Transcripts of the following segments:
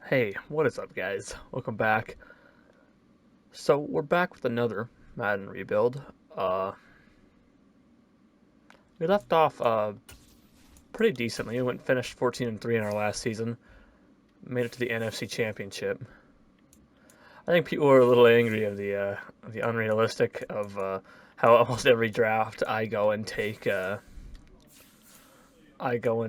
Hey, what is up, guys? Welcome back. So we're back with another Madden rebuild. Uh, we left off pretty decently. We went finished 14-3 in our last season. Made it to the NFC Championship. I think people were a little angry of the unrealistic of how almost every draft I go and take a Odell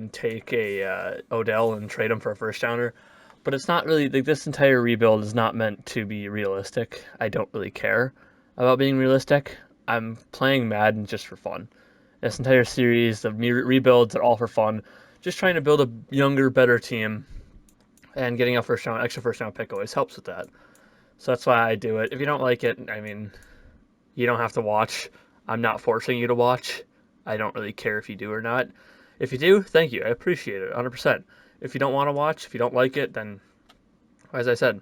and trade him for a first rounder. But it's not really like this entire rebuild is not meant to be realistic. I don't really care about being realistic. I'm playing Madden just for fun. This entire series of rebuilds are all for fun. Just trying to build a younger, better team, and getting a extra first round pick always helps with that. So that's why I do it. If you don't like it, I mean, you don't have to watch. I'm not forcing you to watch. I don't really care if you do or not. If you do, thank you. I appreciate it 100%. If you don't want to watch, if you don't like it, then, as I said,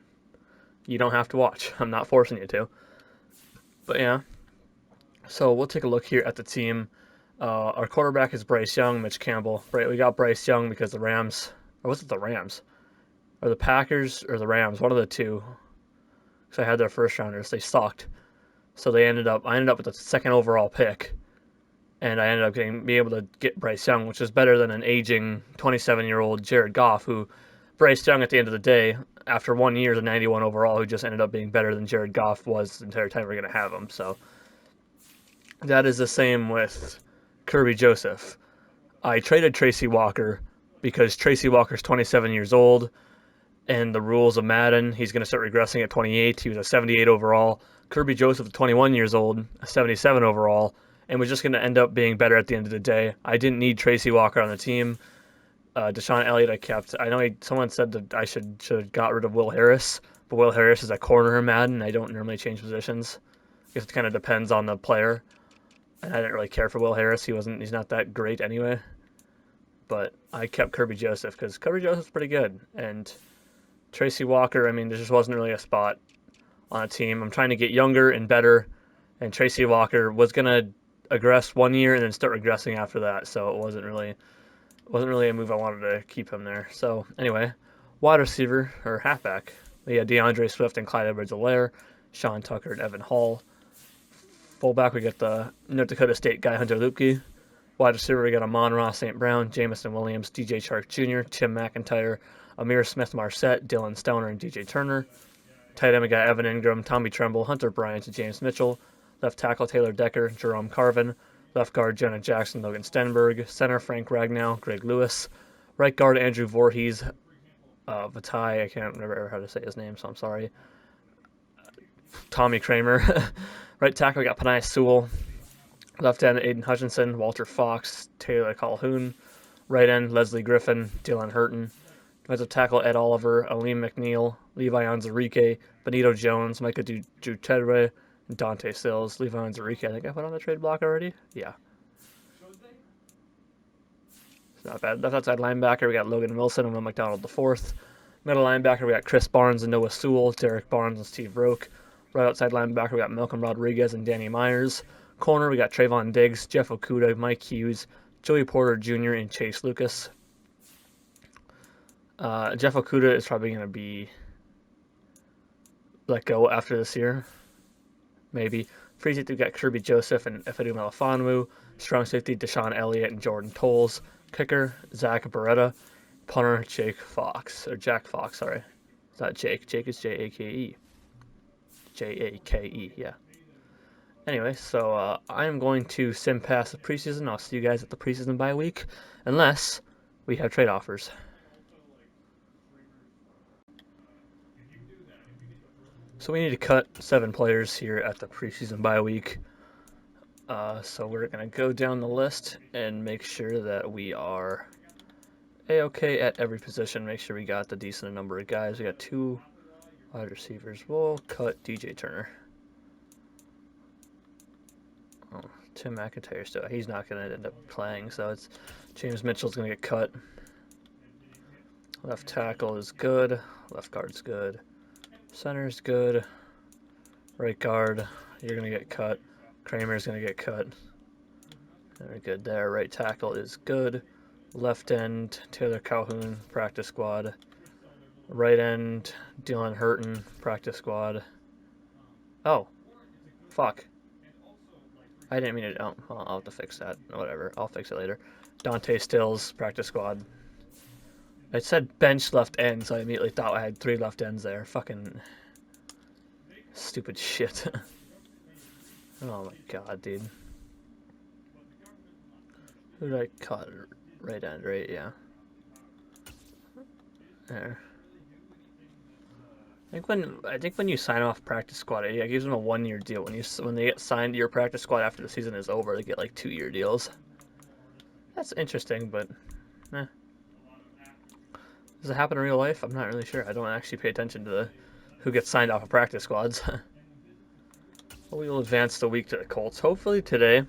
you don't have to watch. I'm not forcing you to. But yeah, so we'll take a look here at the team. Our quarterback is Bryce Young, Mitch Campbell. Right, we got Bryce Young because the Rams, or was it the Rams? Or the Packers or the Rams, one of the two. Because I had their first rounders, they sucked. So I ended up with the second overall pick, and I ended up being able to get Bryce Young, which is better than an aging 27-year-old Jared Goff, who Bryce Young at the end of the day, after 1 year, the 91 overall, who just ended up being better than Jared Goff was the entire time we're going to have him. So that is the same with Kirby Joseph. I traded Tracy Walker because Tracy Walker's 27 years old, and the rules of Madden, he's going to start regressing at 28. He was a 78 overall. Kirby Joseph, 21 years old, a 77 overall, and was just going to end up being better at the end of the day. I didn't need Tracy Walker on the team. Deshaun Elliott I kept. I know someone said that I should have got rid of Will Harris, but Will Harris is a corner in Madden. I don't normally change positions. I guess it kind of depends on the player. And I didn't really care for Will Harris. He's not that great anyway. But I kept Kirby Joseph because Kirby Joseph's pretty good. And Tracy Walker, I mean, there just wasn't really a spot on a team. I'm trying to get younger and better, and Tracy Walker was gonna aggress 1 year and then start regressing after that. So it wasn't really a move I wanted to keep him there. So anyway, wide receiver or halfback, we had DeAndre Swift and Clyde Edwards-Helaire, Sean Tucker and Evan Hall. Fullback, we got the North Dakota State guy Hunter Luepke. Wide receiver, we got Amon-Ra St. Brown, Jamison Williams, DJ Chark Jr., Tim McIntyre, Amir Smith-Marset, Dylan Stoner, and DJ Turner. Tight end, we got Evan Ingram, Tommy Tremble, Hunter Bryant, and James Mitchell. Left tackle, Taylor Decker, Jerome Carvin. Left guard, Jenna Jackson, Logan Stenberg. Center, Frank Ragnow, Greg Lewis. Right guard, Andrew Voorhees. Vitae, I can't remember how to say his name, so I'm sorry. Tommy Kramer. Right tackle, we got Panay Sewell. Left end, Aiden Hutchinson, Walter Fox, Taylor Calhoun. Right end, Leslie Griffin, Dylan Hurton. Defensive tackle, Ed Oliver, Aleem McNeil, Levi Onwuzurike, Benito Jones, Micah Duterte, and Dante Sills. Levi Onwuzurike, I think I put on the trade block already? Yeah. It's not bad. Left outside linebacker, we got Logan Wilson and Will McDonald IV. Middle linebacker, we got Chris Barnes and Noah Sewell, Derek Barnes and Steve Roque. Right outside linebacker, we got Malcolm Rodriguez and Danny Myers. Corner, we got Trayvon Diggs, Jeff Okuda, Mike Hughes, Joey Porter Jr., and Chase Lucas. Jeff Okuda is probably going to be let go after this year. Maybe. Free safety, we got Kirby Joseph and Efedu Melifonwu. Strong safety, Deshaun Elliott and Jordan Tolles. Kicker, Zach Beretta. Punter, Jack Fox, sorry. It's not Jake. Jake is Jake. Jake, yeah. Anyway, so I am going to sim past the preseason. I'll see you guys at the preseason bye week, unless we have trade offers. So we need to cut 7 players here at the preseason bye week. So we're going to go down the list and make sure that we are A-okay at every position. Make sure we got the decent number of guys. We got 2 wide receivers. We'll cut DJ Turner. Oh, Tim McIntyre still. He's not going to end up playing, so it's James Mitchell's going to get cut. Left tackle is good. Left guard's good. Center's good. Right guard, you're going to get cut. Kramer's going to get cut. Very good there. Right tackle is good. Left end, Taylor Calhoun, practice squad. Right end, Dylan Hurton, practice squad. Oh, fuck. I didn't mean to. Oh, well, I'll have to fix that. Whatever. I'll fix it later. Dante Stills, practice squad. It said bench left end, so I immediately thought I had 3 left ends there. Fucking stupid shit. Oh my god, dude. Who did I cut? Right end, right? Yeah. There. I think when you sign off practice squad, it gives them a 1-year deal. When they get signed to your practice squad after the season is over, they get like 2-year deals. That's interesting, but eh. Does it happen in real life? I'm not really sure. I don't actually pay attention to who gets signed off of practice squads. We will advance the week to the Colts. Hopefully today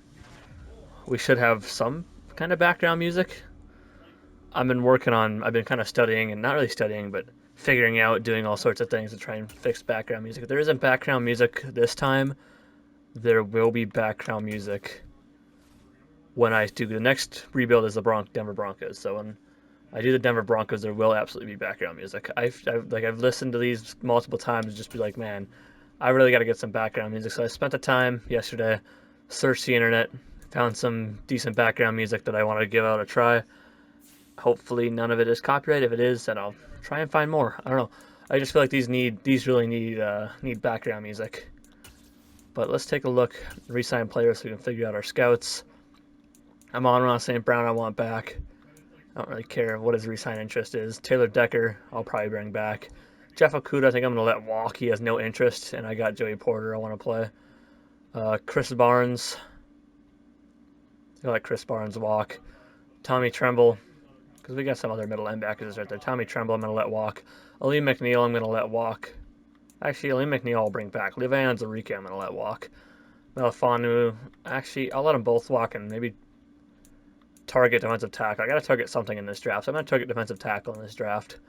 we should have some kind of background music. I've been kind of studying, and not really studying, but figuring out, doing all sorts of things to try and fix background music. If there isn't background music this time, there will be background music when I do the next rebuild is the Denver Broncos. So when I do the Denver Broncos, there will absolutely be background music. I've listened to these multiple times and just be like, man, I really got to get some background music. So I spent the time yesterday, searched the internet, found some decent background music that I want to give out a try. Hopefully none of it is copyright. If it is, then I'll try and find more. I don't know. I just feel like these really need background music. But let's take a look. Resign players so we can figure out our scouts. I'm on St. Brown. I want back. I don't really care what his resign interest is. Taylor Decker, I'll probably bring back. Jeff Okuda, I think I'm going to let walk. He has no interest. And I got Joey Porter I want to play. Chris Barnes. I let Chris Barnes walk. Tommy Tremble, because we got some other middle linebackers right there. Tommy Tremble, I'm going to let walk. Aleem McNeil, I'm going to let walk. Actually, Aleem McNeil, I'll bring back. Le'Veon Zarika, I'm going to let walk. Melifanu, actually, I'll let them both walk and maybe target defensive tackle. I got to target something in this draft. So I'm going to target defensive tackle in this draft.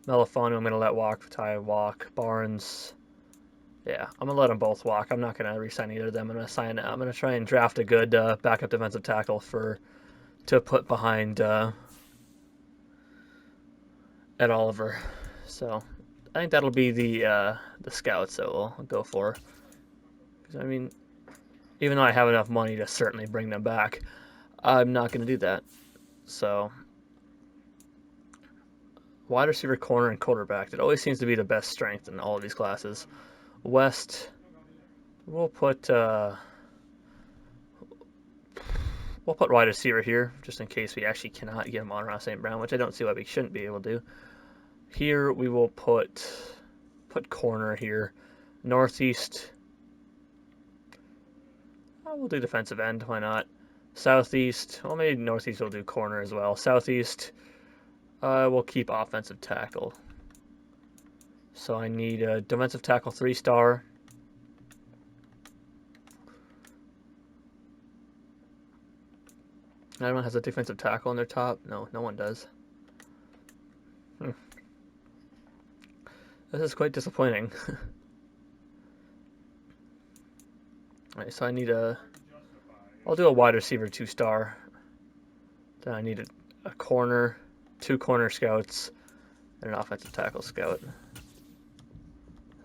Melifanu, I'm going to let walk. Ty walk. Barnes, yeah, I'm going to let them both walk. I'm not going to re-sign either of them. I'm going to try and draft a good backup defensive tackle to put behind Ed Oliver. So I think that'll be the scouts that we'll go for. Because I mean, even though I have enough money to certainly bring them back, I'm not going to do that. So wide receiver, corner, and quarterback. It always seems to be the best strength in all of these classes. West, we'll put wide receiver here, just in case we actually cannot get him on St. Brown, which I don't see why we shouldn't be able to do. Here we will put corner here. Northeast, we'll do defensive end. Why not? Southeast, well, maybe Northeast will do corner as well. Southeast, we'll keep offensive tackle. So I need a defensive tackle 3-star. Anyone has a defensive tackle in their top? No, no one does. This is quite disappointing. Alright, so I need I'll do a wide receiver 2-star. Then I need a corner, 2 corner scouts, and an offensive tackle scout.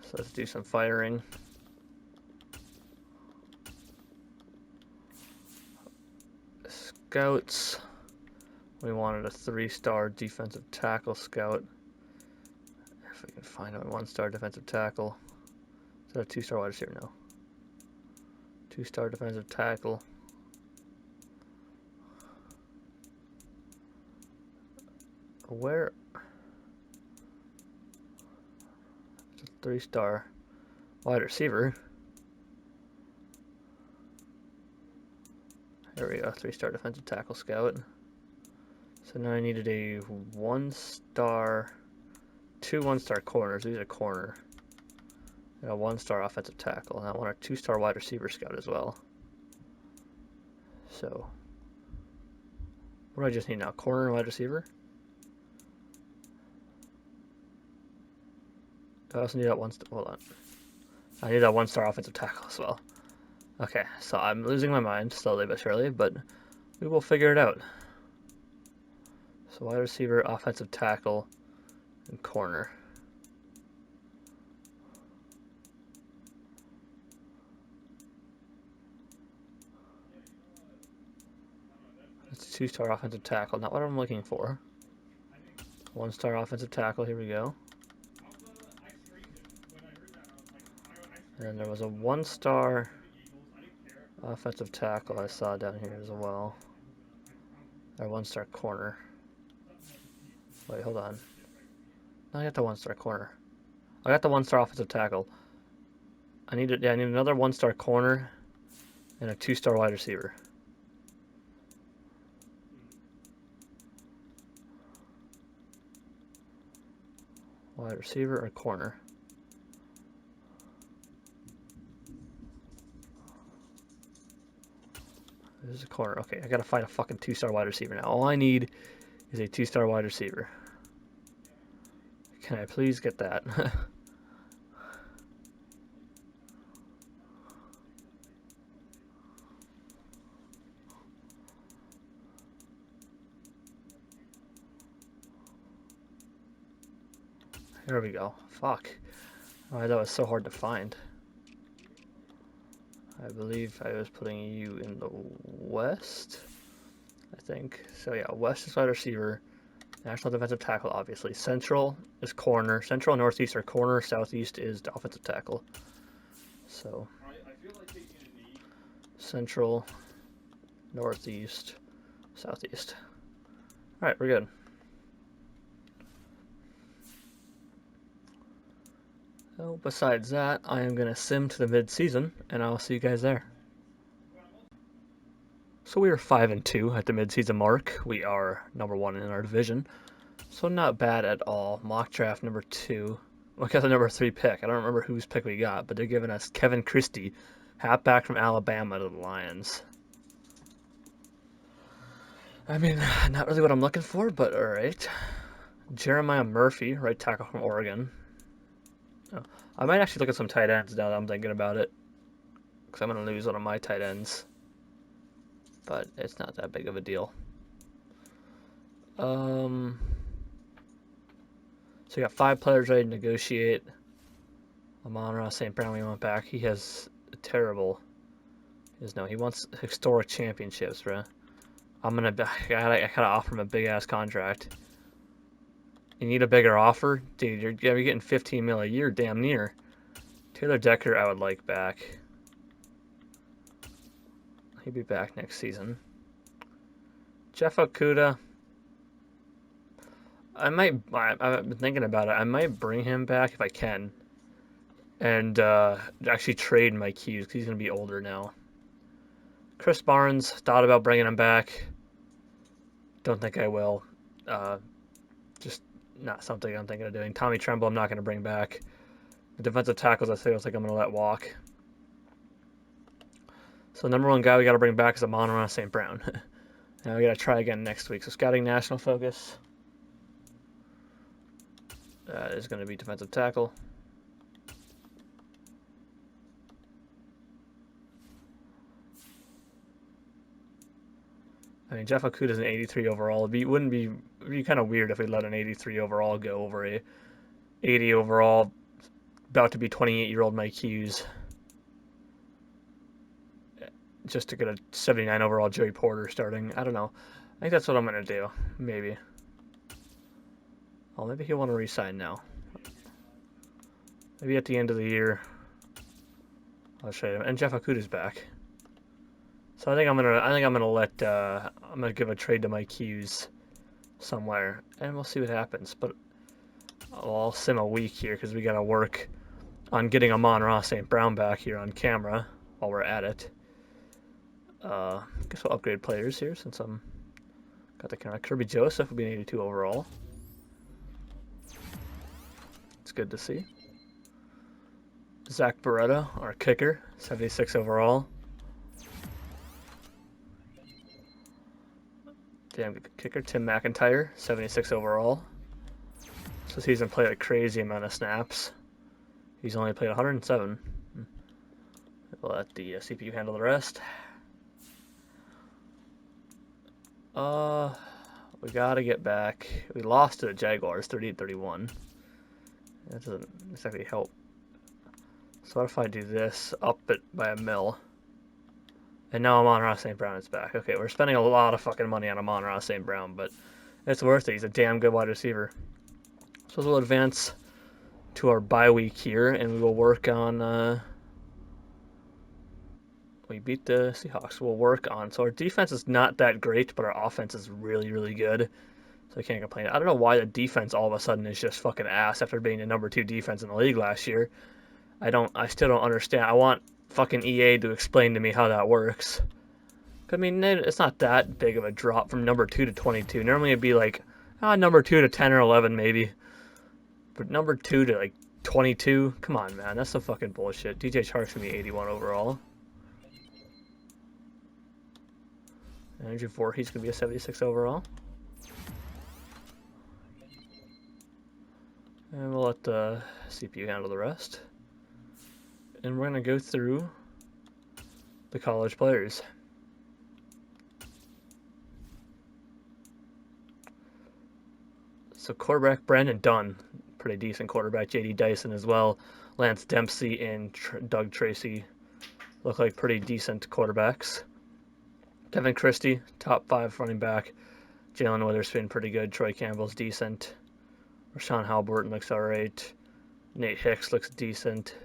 So let's do some firing. Scouts. We wanted a 3-star defensive tackle scout. If we can find a 1-star defensive tackle. Is that a 2-star wide receiver? No. 2-star defensive tackle. Where? It's a 3-star wide receiver. There we go, 3-star defensive tackle scout. So now I needed a 1-star, 2 1-star corners. These are corner. And a 1-star offensive tackle. And I want a 2-star wide receiver scout as well. So, what do I just need now? Corner and wide receiver? I also need that hold on. I need that 1-star offensive tackle as well. Okay, so I'm losing my mind slowly but surely, but we will figure it out. So wide receiver, offensive tackle, and corner. 2-star offensive tackle. Not what I'm looking for. 1-star offensive tackle. Here we go. And there was a 1-star offensive tackle I saw down here as well. Or 1-star corner. Wait, hold on. No, I got the 1-star corner. I got the 1-star offensive tackle. I need another 1-star corner and a 2-star wide receiver. Wide receiver or corner? There's a corner. Okay, I gotta find a fucking 2-star wide receiver now. All I need is a 2-star wide receiver. Can I please get that? There we go. Fuck. Oh, that was so hard to find. I believe I was putting you in the west, I think. So yeah, west is wide receiver. National defensive tackle, obviously. Central is corner. Central and northeast are corner. Southeast is the offensive tackle. So, central, northeast, southeast. All right, we're good. So, besides that, I am going to sim to the mid-season, and I'll see you guys there. So we are 5-2 at the mid-season mark. We are number 1 in our division. So not bad at all. Mock draft number 2. We got the number 3 pick. I don't remember whose pick we got, but they're giving us Kevin Christie, halfback from Alabama, to the Lions. I mean, not really what I'm looking for, but alright. Jeremiah Murphy, right tackle from Oregon. Oh, I might actually look at some tight ends now that I'm thinking about it, because I'm going to lose one of my tight ends. But it's not that big of a deal. So we got 5 players ready to negotiate. Amon-Ra St. Brown, we want back. He has a terrible. He wants historic championships, bro. I gotta offer him a big ass contract. You need a bigger offer, dude. You're getting 15 mil a year, damn near. Taylor Decker, I would like back. He'll be back next season. Jeff Okudah. I've been thinking about it. I might bring him back if I can. And actually trade Mike Hughes because he's going to be older now. Chris Barnes, thought about bringing him back. Don't think I will. Just not something I'm thinking of doing. Tommy Tremble, I'm not going to bring back. The defensive tackles, I think I'm going to let walk. So the number 1 guy we got to bring back is Amon-Ra St. Brown. Now we got to try again next week. So scouting national focus. That is going to be defensive tackle. I mean, Jeff Okudah is an 83 overall. It'd be kind of weird if we let an 83 overall go over a 80 overall, about to be 28-year-old Mike Hughes, just to get a 79 overall Joey Porter starting. I don't know. I think that's what I'm gonna do. Maybe. Oh, maybe he'll want to re-sign now. Maybe at the end of the year, I'll trade him. And Jeff Okudah's back. So I think I'm gonna give a trade to Mike Hughes somewhere, and we'll see what happens. But I'll sim a week here because we gotta work on getting Amon-Ra St. Brown back here on camera while we're at it. Guess we'll upgrade players here since I'm got the camera. Kirby Joseph will be an 82 overall. It's good to see. Zach Beretta, our kicker, 76 overall. Damn good kicker. Tim McIntyre, 76 overall. So he's played a crazy amount of snaps. He's only played 107. We'll let the CPU handle the rest. We gotta get back. We lost to the Jaguars, 38-31. That doesn't exactly help. So what if I do this, up it by a mil? And now Amon-Ra St. Brown is back. Okay, we're spending a lot of fucking money on Amon-Ra St. Brown, but it's worth it. He's a damn good wide receiver. So we'll advance to our bye week here, and we will work on... we beat the Seahawks. We'll work on... So our defense is not that great, but our offense is really, really good. So I can't complain. I don't know why the defense all of a sudden is just fucking ass after being the number 2 defense in the league last year. I still don't understand. I want fucking EA to explain to me how that works. I mean, it's not that big of a drop from number 2 to 22. Normally it'd be like, number 2 to 10 or 11 maybe. But number 2 to like 22? Come on, man. That's some fucking bullshit. DJ Chark's gonna be 81 overall. Andrew Voorhees gonna be a 76 overall. And we'll let the CPU handle the rest. And we're going to go through the college players. So quarterback, Brandon Dunn, pretty decent quarterback. J.D. Dyson as well. Lance Dempsey and Doug Tracy look like pretty decent quarterbacks. Kevin Christie, top 5 running back. Jalen Witherspoon, pretty good. Troy Campbell's decent. Rashawn Halberton looks alright. Nate Hicks looks decent.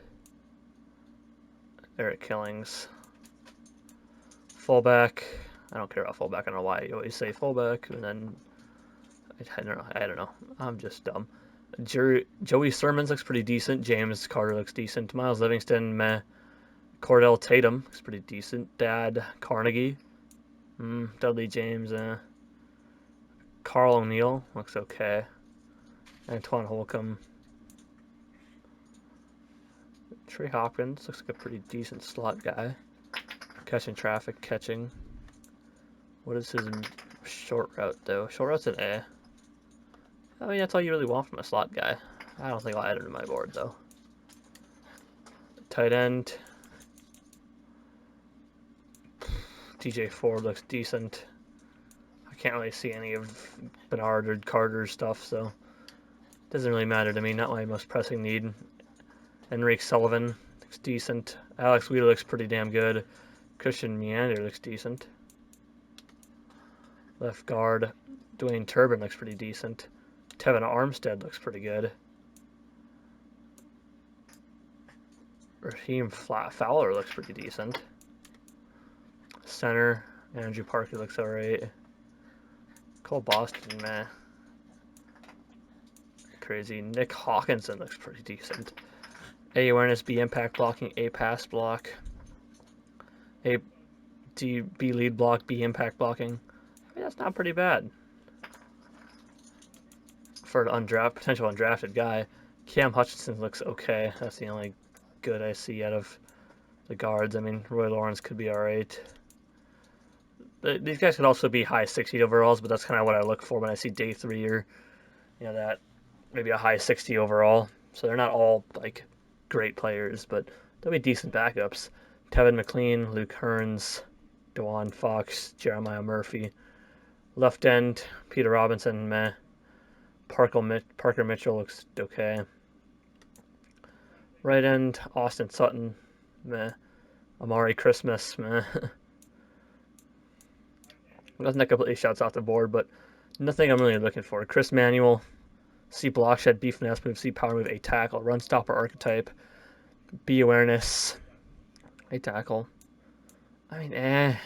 Eric Killings. Fullback. I don't care about fullback. I don't know why you always say fullback. And then, I don't know. I'm just dumb. Joey Sermons looks pretty decent. James Carter looks decent. Miles Livingston, meh. Cordell Tatum looks pretty decent. Dad Carnegie. Dudley James, Carl O'Neill looks okay. Antoine Holcomb. Trey Hopkins looks like a pretty decent slot guy. Catching traffic, catching. What is his short route, though? Short route's an A. I mean, that's all you really want from a slot guy. I don't think I'll add it to my board, though. Tight end. DJ Ford looks decent. I can't really see any of Bernard or Carter's stuff, so it doesn't really matter to me. Not my most pressing need. Enrique Sullivan looks decent. Alex Wheeler looks pretty damn good. Christian Meander looks decent. Left guard, Dwayne Turbin looks pretty decent. Tevin Armstead looks pretty good. Raheem Fowler looks pretty decent. Center, Andrew Parker looks alright. Cole Boston, meh. Crazy. Nick Hawkinson looks pretty decent. A awareness, B impact blocking, A pass block. A B lead block, B impact blocking. I mean, that's not pretty bad for an potential undrafted guy. Cam Hutchinson looks okay. That's the only good I see out of the guards. I mean, Roy Lawrence could be alright. These guys could also be high 60 overalls, but that's kind of what I look for when I see day 3 or, that maybe a high 60 overall. So they're not all like great players, but they'll be decent backups. Tevin McLean, Luke Hearns, DeJuan Fox, Jeremiah Murphy. Left end, Peter Robinson, meh. Parker Mitchell looks okay. Right end, Austin Sutton, meh. Amari Christmas, meh. Nothing that completely shouts off the board, but nothing I'm really looking for. Chris Manuel, C block shed, B finesse move, C power move, A tackle, run stopper archetype, B awareness, A tackle. I mean,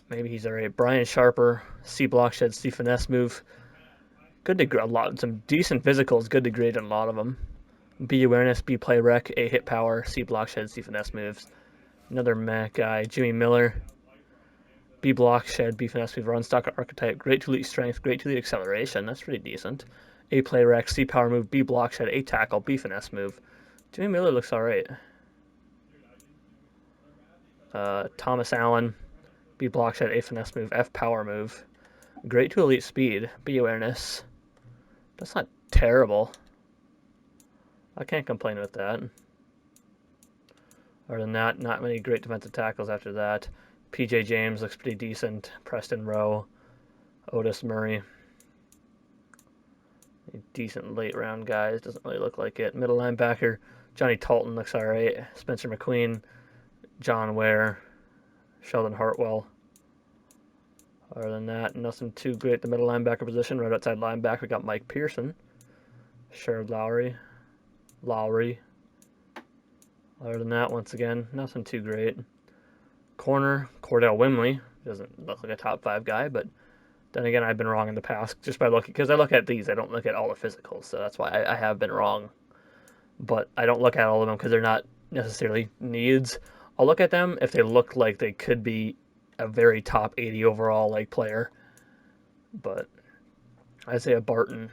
maybe he's alright. Brian Sharper, C block shed, C finesse move. Good to grade a lot. Some decent physicals. Good to grade in a lot of them. B awareness, B play rec, A hit power, C block shed, C finesse moves. Another meh guy, Jimmy Miller. B block shed, B finesse move, run stock archetype, great to elite strength, great to elite acceleration. That's pretty decent. A play rec, C power move, B block shed, A tackle, B finesse move. Jimmy Miller looks alright. Thomas Allen, B block shed, A finesse move, F power move. Great to elite speed, B awareness. That's not terrible. I can't complain with that. Other than that, not many great defensive tackles after that. PJ James looks pretty decent. Preston Rowe. Otis Murray. Decent late round guys. Doesn't really look like it. Middle linebacker. Johnny Talton looks alright. Spencer McQueen. John Ware. Sheldon Hartwell. Other than that, nothing too great at the middle linebacker position. Right outside linebacker, we got Mike Pearson. Sherrod Lowry. Other than that, once again, nothing too great. Corner, Cordell Wimley. Doesn't look like a top 5 guy, but then again, I've been wrong in the past just by looking, because I look at these, I don't look at all the physicals, so that's why I have been wrong. But I don't look at all of them because they're not necessarily needs. I'll look at them if they look like they could be a very top 80 overall like player. But Isaiah Barton,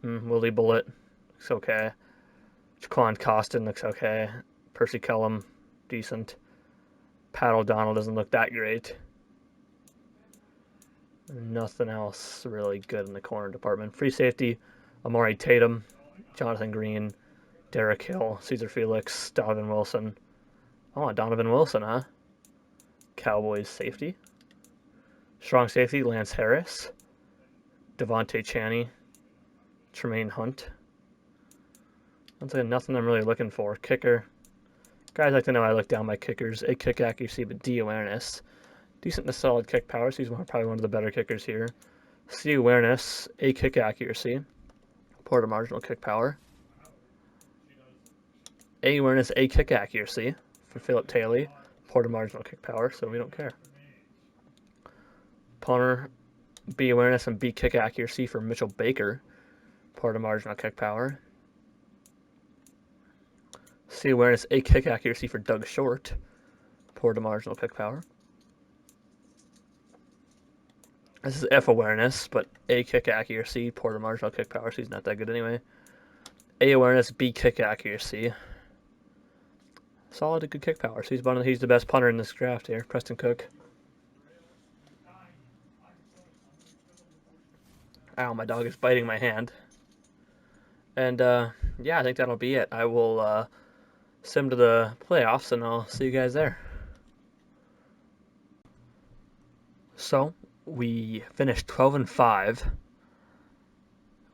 Willie Bullitt looks okay. Jaquan Costin looks okay. Percy Kellum, decent. Pat O'Donnell doesn't look that great. Nothing else really good in the corner department. Free safety, Amari Tatum, Jonathan Green, Derek Hill, Caesar Felix, Donovan Wilson. Oh, Donovan Wilson, huh? Cowboys safety. Strong safety, Lance Harris, Devontae Chaney, Tremaine Hunt. Once again, nothing I'm really looking for. Kicker. Guys like to know I look down my kickers. A, kick accuracy, but D, awareness. Decent to solid kick power, so he's probably one of the better kickers here. C, awareness. A, kick accuracy. Poor to marginal kick power. A, awareness. A, kick accuracy for Philip Taylor. Poor to marginal kick power, so we don't care. Punter, B, awareness, and B, kick accuracy for Mitchell Baker. Poor to marginal kick power. C, awareness, A, kick accuracy for Doug Short. Poor to marginal kick power. This is F, awareness, but A, kick accuracy. Poor to marginal kick power, so he's not that good anyway. A, awareness, B, kick accuracy. Solid to good kick power, so he's the best punter in this draft here. Preston Cook. Ow, my dog is biting my hand. And, yeah, I think that'll be it. I will sim to the playoffs, and I'll see you guys there. So, we finished 12-5,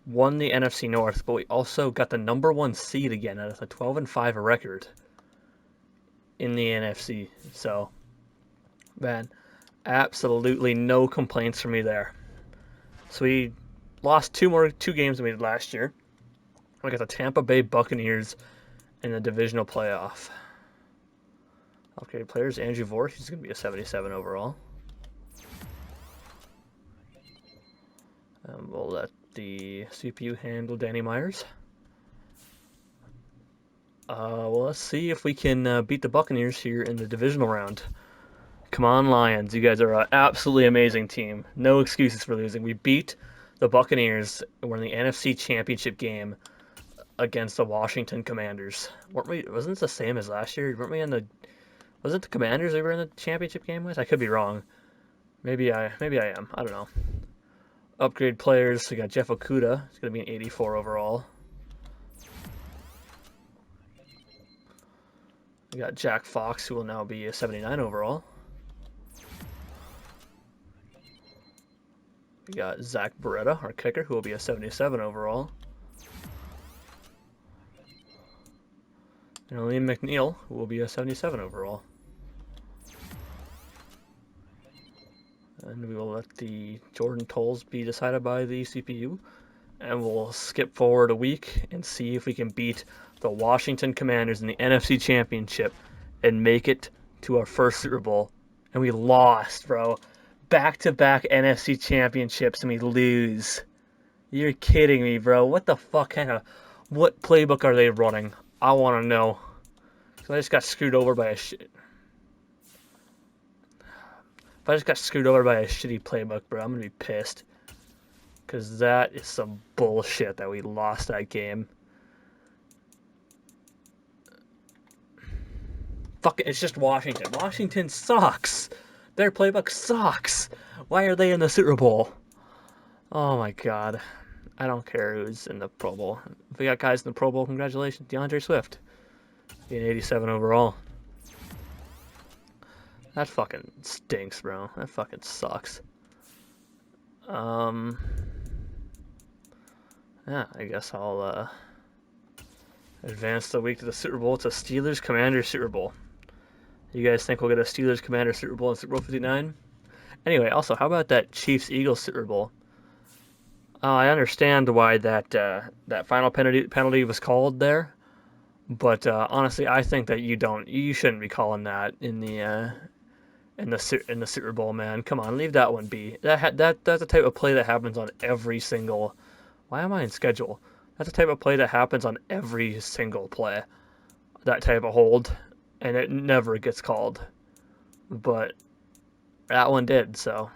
won the NFC North, but we also got the number 1 seed again at a 12-5 record in the NFC. So, man, absolutely no complaints from me there. So we lost two games than we did last year. We got the Tampa Bay Buccaneers in the divisional playoff. Okay, players, Andrew Vorhees, he's going to be a 77 overall. And we'll let the CPU handle Danny Myers. Well, let's see if we can beat the Buccaneers here in the divisional round. Come on, Lions. You guys are an absolutely amazing team. No excuses for losing. We beat the Buccaneers. We're in the NFC Championship game against the Washington Commanders. Wasn't it the same as last year? Weren't we in the... Was it the Commanders we were in the championship game with? I could be wrong. Maybe I am. I don't know. Upgrade players. We got Jeff Okudah. He's going to be an 84 overall. We got Jack Fox, who will now be a 79 overall. We got Zach Beretta, our kicker, who will be a 77 overall. And Liam McNeil, who will be a 77 overall. And we will let the Jordan tolls be decided by the CPU. And we'll skip forward a week and see if we can beat the Washington Commanders in the NFC Championship and make it to our first Super Bowl. And we lost, bro. Back-to-back NFC Championships and we lose. You're kidding me, bro. What the fuck what playbook are they running? I want to know. So I just got screwed over by a shit. If I just got screwed over by a shitty playbook, bro, I'm going to be pissed. Because that is some bullshit that we lost that game. Fuck it, it's just Washington. Washington sucks. Their playbook sucks. Why are they in the Super Bowl? Oh my god. I don't care who's in the Pro Bowl. If we got guys in the Pro Bowl, congratulations. DeAndre Swift. Being 87 overall. That fucking stinks, bro. That fucking sucks. Yeah, I guess I'll advance the week to the Super Bowl. It's a Steelers-Commanders Super Bowl. You guys think we'll get a Steelers Commander Super Bowl in Super Bowl 59? Anyway, also, how about that Chiefs Eagles Super Bowl? I understand why that final penalty was called there, but honestly, I think that you shouldn't be calling that in the Super Bowl, man. Come on, leave that one be. That's the type of play that happens on every single. Why am I in schedule? That's the type of play that happens on every single play. That type of hold, and it never gets called. But that one did, so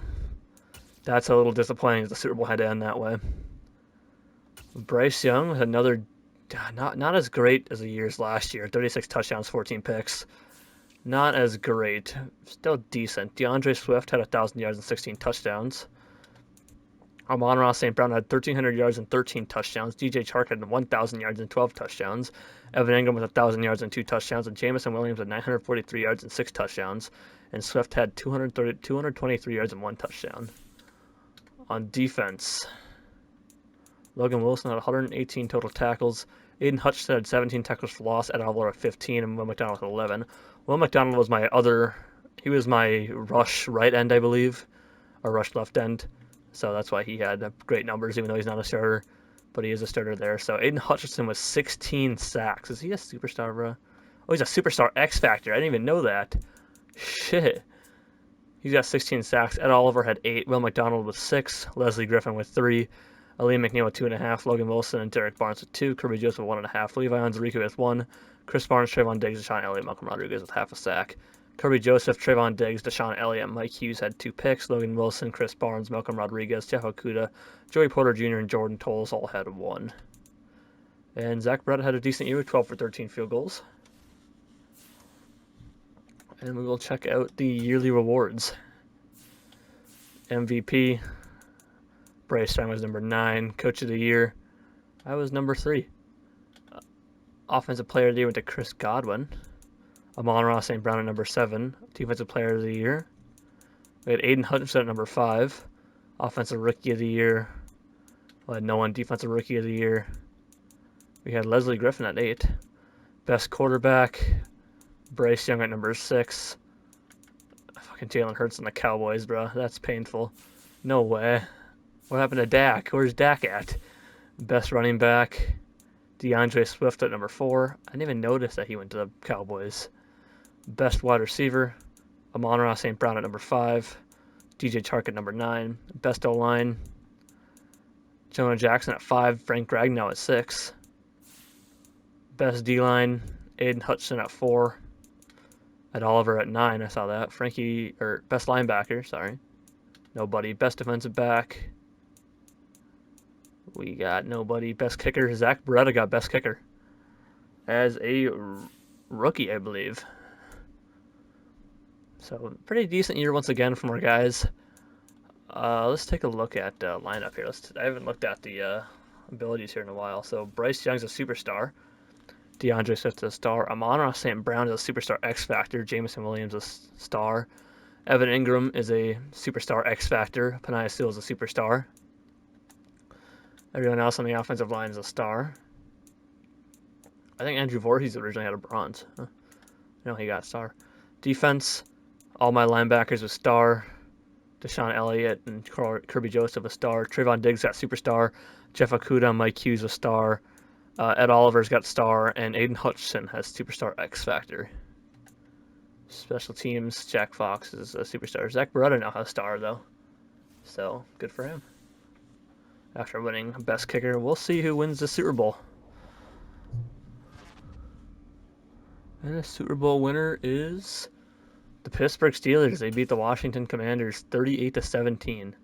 that's a little disappointing. The Super Bowl had to end that way. Bryce Young with another, not as great as the years last year. 36 touchdowns, 14 picks. Not as great. Still decent. DeAndre Swift had 1,000 yards and 16 touchdowns. Amon-Ra St. Brown had 1,300 yards and 13 touchdowns. DJ Chark had 1,000 yards and 12 touchdowns. Evan Ingram with 1,000 yards and 2 touchdowns. And Jamison Williams had 943 yards and 6 touchdowns. And Swift had 223 yards and 1 touchdown. On defense, Logan Wilson had 118 total tackles. Aiden Hutchinson had 17 tackles for loss. Ed Oliver had 15, and Will McDonald had 11. Will McDonald was he was my rush right end, I believe, or rush left end. So that's why he had great numbers, even though he's not a starter. But he is a starter there. So Aiden Hutchinson with 16 sacks. Is he a superstar, bro? Oh, he's a superstar X Factor. I didn't even know that. Shit. He's got 16 sacks. Ed Oliver had 8. Will McDonald with 6. Leslie Griffin with 3. Aleem McNeil with 2.5. Logan Wilson and Derek Barnes with 2. Kirby Joseph with 1.5. Levi Onwuzurike with 1. Chris Barnes, Trayvon Diggs, Deshaun Elliott, Malcolm Rodriguez with half a sack. Kirby Joseph, Trayvon Diggs, Deshaun Elliott, Mike Hughes had 2 picks. Logan Wilson, Chris Barnes, Malcolm Rodriguez, Jeff Okudah, Joey Porter Jr., and Jordan Tolles all had 1. And Zach Brett had a decent year with 12 for 13 field goals. And we will check out the yearly rewards. MVP, Bryce Young was number 9. Coach of the Year, I was number 3. Offensive Player of the Year went to Chris Godwin. Amon-Ra St. Brown at number 7. Defensive Player of the Year, we had Aiden Hutchinson at number 5. Offensive Rookie of the Year, we had no one. Defensive Rookie of the Year, we had Leslie Griffin at 8. Best Quarterback, Bryce Young at number 6. Fucking Jalen Hurts and the Cowboys, bro. That's painful. No way. What happened to Dak? Where's Dak at? Best Running Back, DeAndre Swift at number 4. I didn't even notice that he went to the Cowboys. Best Wide Receiver, Amon-Ra St. Brown at number 5. DJ Chark at number 9. Best O-Line, Jonah Jackson at 5. Frank Ragnow at 6. Best D-Line, Aiden Hutchinson at 4. Ed Oliver at 9. I saw that. Best Linebacker, sorry. Nobody. Best Defensive Back, we got nobody. Best Kicker, Zach Beretta got Best Kicker as a rookie, I believe. So, pretty decent year once again from our guys. Let's take a look at lineup here. I haven't looked at the abilities here in a while. So, Bryce Young's a superstar. DeAndre Swift is a star. Amon-Ra St. Brown is a superstar X Factor. Jamison Williams is a star. Evan Ingram is a superstar X Factor. Penei Sewell is a superstar. Everyone else on the offensive line is a star. I think Andrew Voorhees originally had a bronze. Huh? No, he got a star. Defense, all my linebackers a star. Deshaun Elliott and Kirby Joseph a star. Trayvon Diggs got superstar. Jeff Okudah, Mike Hughes a star. Ed Oliver's got star. And Aiden Hutchinson has superstar X Factor. Special teams, Jack Fox is a superstar. Zach Beretta now has a star, though. So, good for him. After winning Best Kicker, we'll see who wins the Super Bowl. And the Super Bowl winner is the Pittsburgh Steelers. They beat the Washington Commanders 38-17.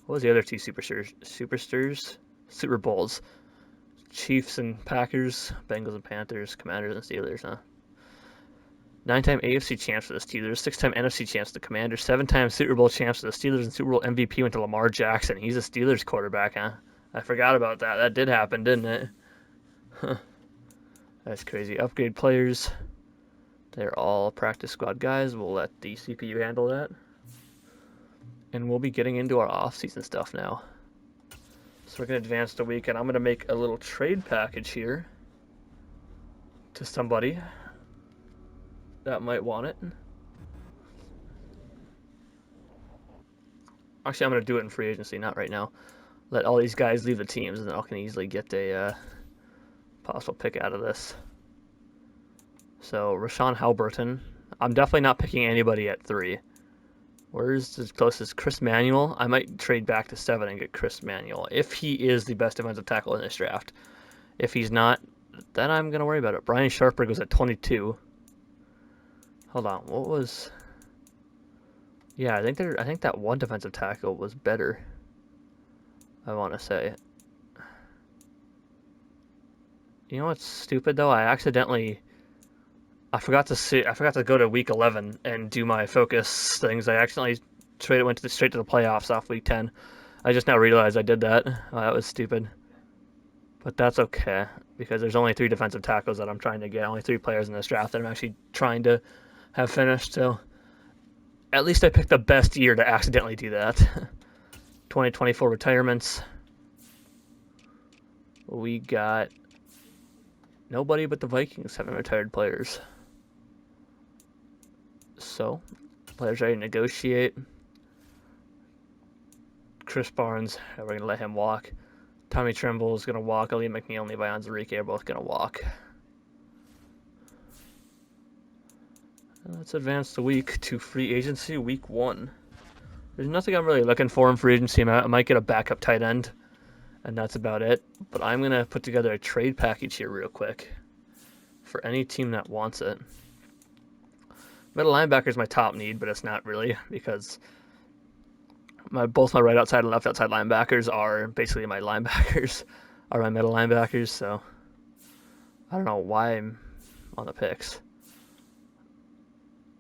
What was the other two Super Bowls? Chiefs and Packers, Bengals and Panthers, Commanders and Steelers, huh? 9-time AFC champs for the Steelers, 6-time NFC champs for the Commanders, 7-time Super Bowl champs for the Steelers, and Super Bowl MVP went to Lamar Jackson. He's a Steelers quarterback, huh? I forgot about that. That did happen, didn't it? Huh. That's crazy. Upgrade players. They're all practice squad guys. We'll let the CPU handle that. And we'll be getting into our off-season stuff now. So we're going to advance the week, and I'm going to make a little trade package here to somebody that might want it. Actually, I'm going to do it in free agency, not right now. Let all these guys leave the teams, and then I can easily get a possible pick out of this. So, Rashawn Halberton. I'm definitely not picking anybody at 3. Where's the closest? Chris Manuel? I might trade back to 7 and get Chris Manuel, if he is the best defensive tackle in this draft. If he's not, then I'm going to worry about it. Brian Sharper goes at 22. Hold on, what was... Yeah, I think that one defensive tackle was better, I want to say. You know what's stupid, though? I forgot to go to week 11 and do my focus things. I accidentally went straight to the playoffs off week 10. I just now realized I did that. Oh, that was stupid. But that's okay, because there's only 3 defensive tackles that I'm trying to get. Only 3 players in this draft that I'm actually trying to have finished. So at least I picked the best year to accidentally do that. 2024 retirements. We got nobody but the Vikings having retired players. So, players ready to negotiate. Chris Barnes, we're going to let him walk. Tommy Tremble is going to walk. Ali McNeil and Levi Onwuzurike are both going to walk. Let's advance the week to free agency, week 1. There's nothing I'm really looking for in free agency. I might get a backup tight end, and that's about it. But I'm going to put together a trade package here real quick for any team that wants it. Middle linebacker is my top need, but it's not really, because both my right outside and left outside linebackers are basically my linebackers, are my middle linebackers, so I don't know why I'm on the picks.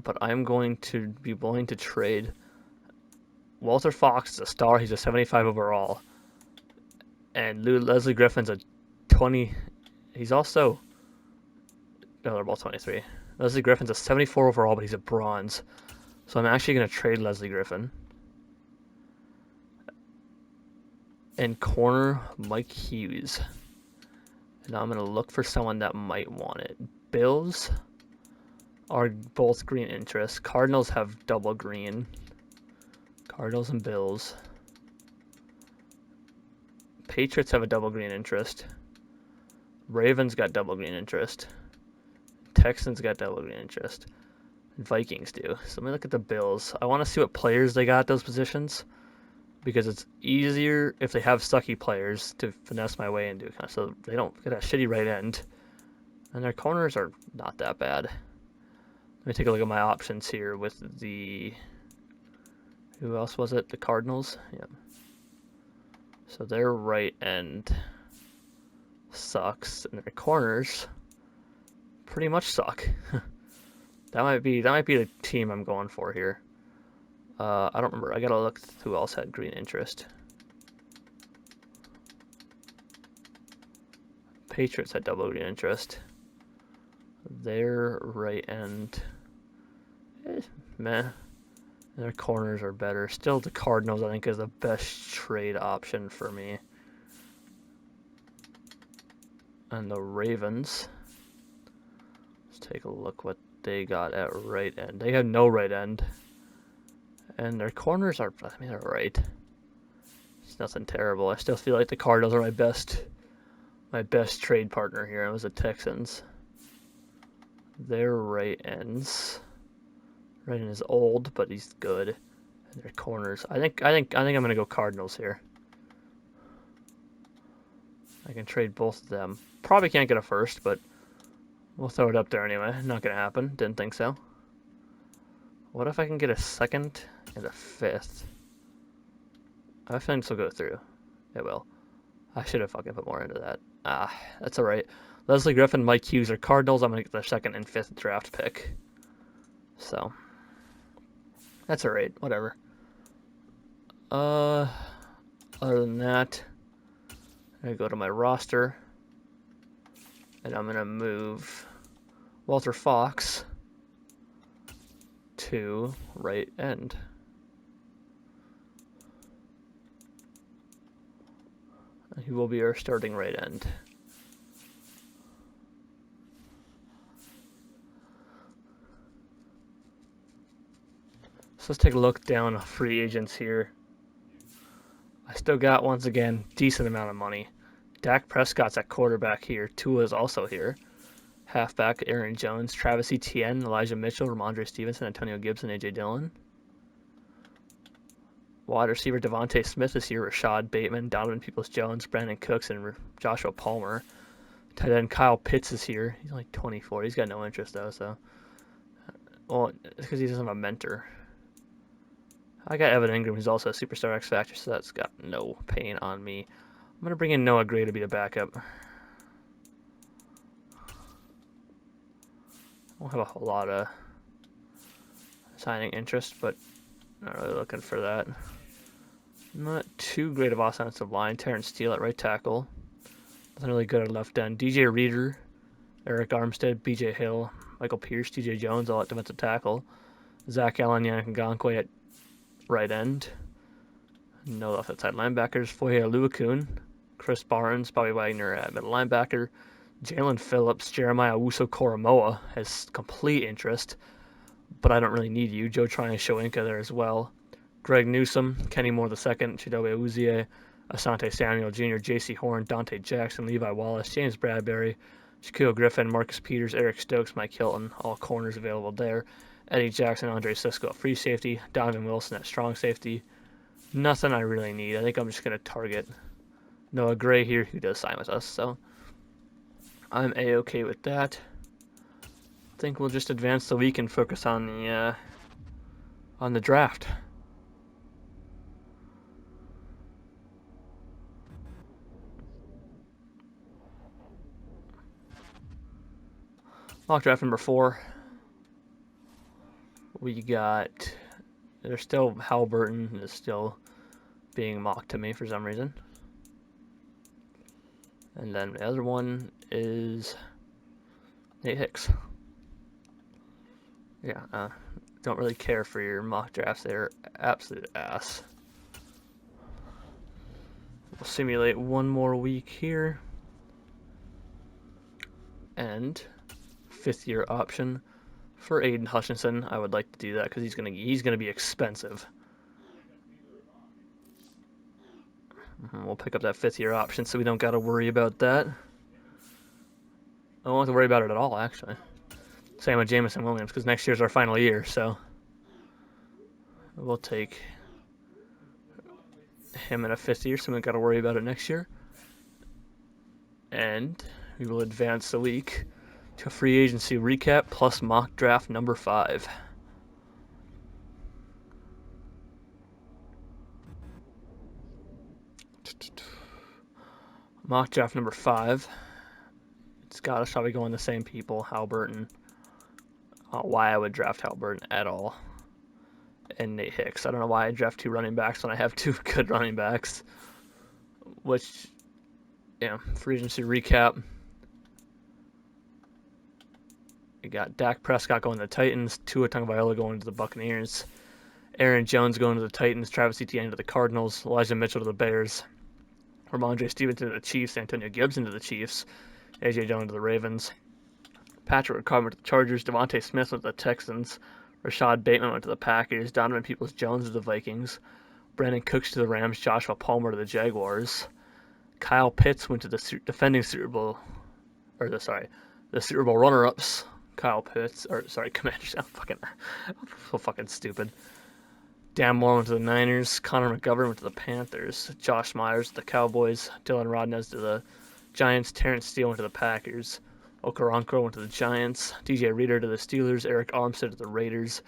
But I'm going to be willing to trade. Walter Fox is a star. He's a 75 overall. And Leslie Griffin's a 20. He's also... No, they're both 23. Leslie Griffin's a 74 overall, but he's a bronze. So I'm actually going to trade Leslie Griffin. And corner, Mike Hughes. And I'm going to look for someone that might want it. Bills are both green interests. Cardinals have double green. Cardinals and Bills. Patriots have a double green interest. Ravens got double green interest. Texans got double green interest. Vikings do. So let me look at the Bills. I want to see what players they got at those positions, because it's easier if they have sucky players to finesse my way into it, so they don't get a shitty right end. And their corners are not that bad. Let me take a look at my options here with the... Who else was it? The Cardinals? Yeah. So their right end sucks, and their corners pretty much suck. That might be the team I'm going for here. I don't remember. I gotta look who else had green interest. Patriots had double green interest. Their right end, meh. Their corners are better. Still, the Cardinals, I think, is the best trade option for me. And the Ravens, let's take a look what they got at right end. They have no right end. And their corners are, I mean, they're right. It's nothing terrible. I still feel like the Cardinals are my best trade partner here. It was the Texans. Their right ends. Right end is old, but he's good. And their corners. I think I'm gonna go Cardinals here. I can trade both of them. Probably can't get a first, but we'll throw it up there anyway. Not gonna happen. Didn't think so. What if I can get a second and a fifth? I think this will go through. It will. I should have fucking put more into that. That's alright. Leslie Griffin, Mike Hughes are Cardinals. I'm gonna get the second and fifth draft pick. So that's alright. Whatever. Other than that, I'm gonna go to my roster, and I'm gonna move Walter Fox to right end. He will be our starting right end. So let's take a look down free agents here. still got, once again, decent amount of money. Dak Prescott's at quarterback here. Tua is also here. Halfback, Aaron Jones, Travis Etienne, Elijah Mitchell, Ramondre Stevenson, Antonio Gibson, A.J. Dillon. Wide receiver Devontae Smith is here. Rashad Bateman, Donovan Peoples-Jones, Brandon Cooks, and Joshua Palmer. Tight end Kyle Pitts is here. He's only 24. He's got no interest, though, so... Well, it's because he doesn't have a mentor. I got Evan Ingram, who's also a superstar X Factor, so that's got no pain on me. I'm going to bring in Noah Gray to be the backup. I won't have a whole lot of signing interest, but not really looking for that. Not too great of offensive line. Terrence Steele at right tackle. Nothing really good at left end. DJ Reader, Eric Armstead, BJ Hill, Michael Pierce, TJ Jones, all at defensive tackle. Zach Allen, Yannick Ngakoue at right end. No left outside linebackers. Foye Oluokun, Chris Barnes, Bobby Wagner at middle linebacker. Jalen Phillips, Jeremiah Owusu-Koramoah has complete interest, but I don't really need you. Joe Tryon-Shoyinka there as well. Greg Newsome, Kenny Moore II, Chidobe Awuzie, Asante Samuel Jr., J.C. Horn, Dante Jackson, Levi Wallace, James Bradbury, Shaquille Griffin, Marcus Peters, Eric Stokes, Mike Hilton, all corners available there. Eddie Jackson, Andre Sisco at free safety, Donovan Wilson at strong safety. Nothing I really need. I think I'm just going to target Noah Gray here, who does sign with us, so I'm A-okay with that. I think we'll just advance the week and focus on the draft. Mock draft number 4. We got... There's still Halliburton is still being mocked to me for some reason. And then the other one is Nate Hicks. Yeah, don't really care for your mock drafts. They're absolute ass. We'll simulate one more week here. And 5th year option for Aiden Hutchinson. I would like to do that because he's gonna be expensive. We'll pick up that 5th year option so we don't gotta worry about that. I don't have to worry about it at all, actually. Same with Jameson Williams because next year's our final year, so we'll take him in a 5th year, so we don't gotta worry about it next year. And we will advance the week to a free agency recap plus mock draft number 5. Mock draft number 5. It's got us probably going the same people. Halliburton. Why I would draft Halliburton at all. And Nate Hicks. I don't know why I draft 2 running backs when I have 2 good running backs. Which, yeah, free agency recap. We got Dak Prescott going to the Titans, Tua Tagovailoa going to the Buccaneers, Aaron Jones going to the Titans, Travis Etienne to the Cardinals, Elijah Mitchell to the Bears, Ramondre Stevenson to the Chiefs, Antonio Gibson to the Chiefs, A.J. Dillon to the Ravens, Patrick Ricard to the Chargers, Devontae Smith went to the Texans, Rashad Bateman went to the Packers, Donovan Peoples-Jones to the Vikings, Brandon Cooks to the Rams, Joshua Palmer to the Jaguars, Kyle Pitts went to the defending Super Bowl runner-ups. Commanders. I'm so fucking stupid. Dan Moore went to the Niners. Connor McGovern went to the Panthers. Josh Myers to the Cowboys. Dylan Rodnez to the Giants. Terrence Steele went to the Packers. Okoronkwo went to the Giants. DJ Reader to the Steelers. Eric Armstead to the Raiders.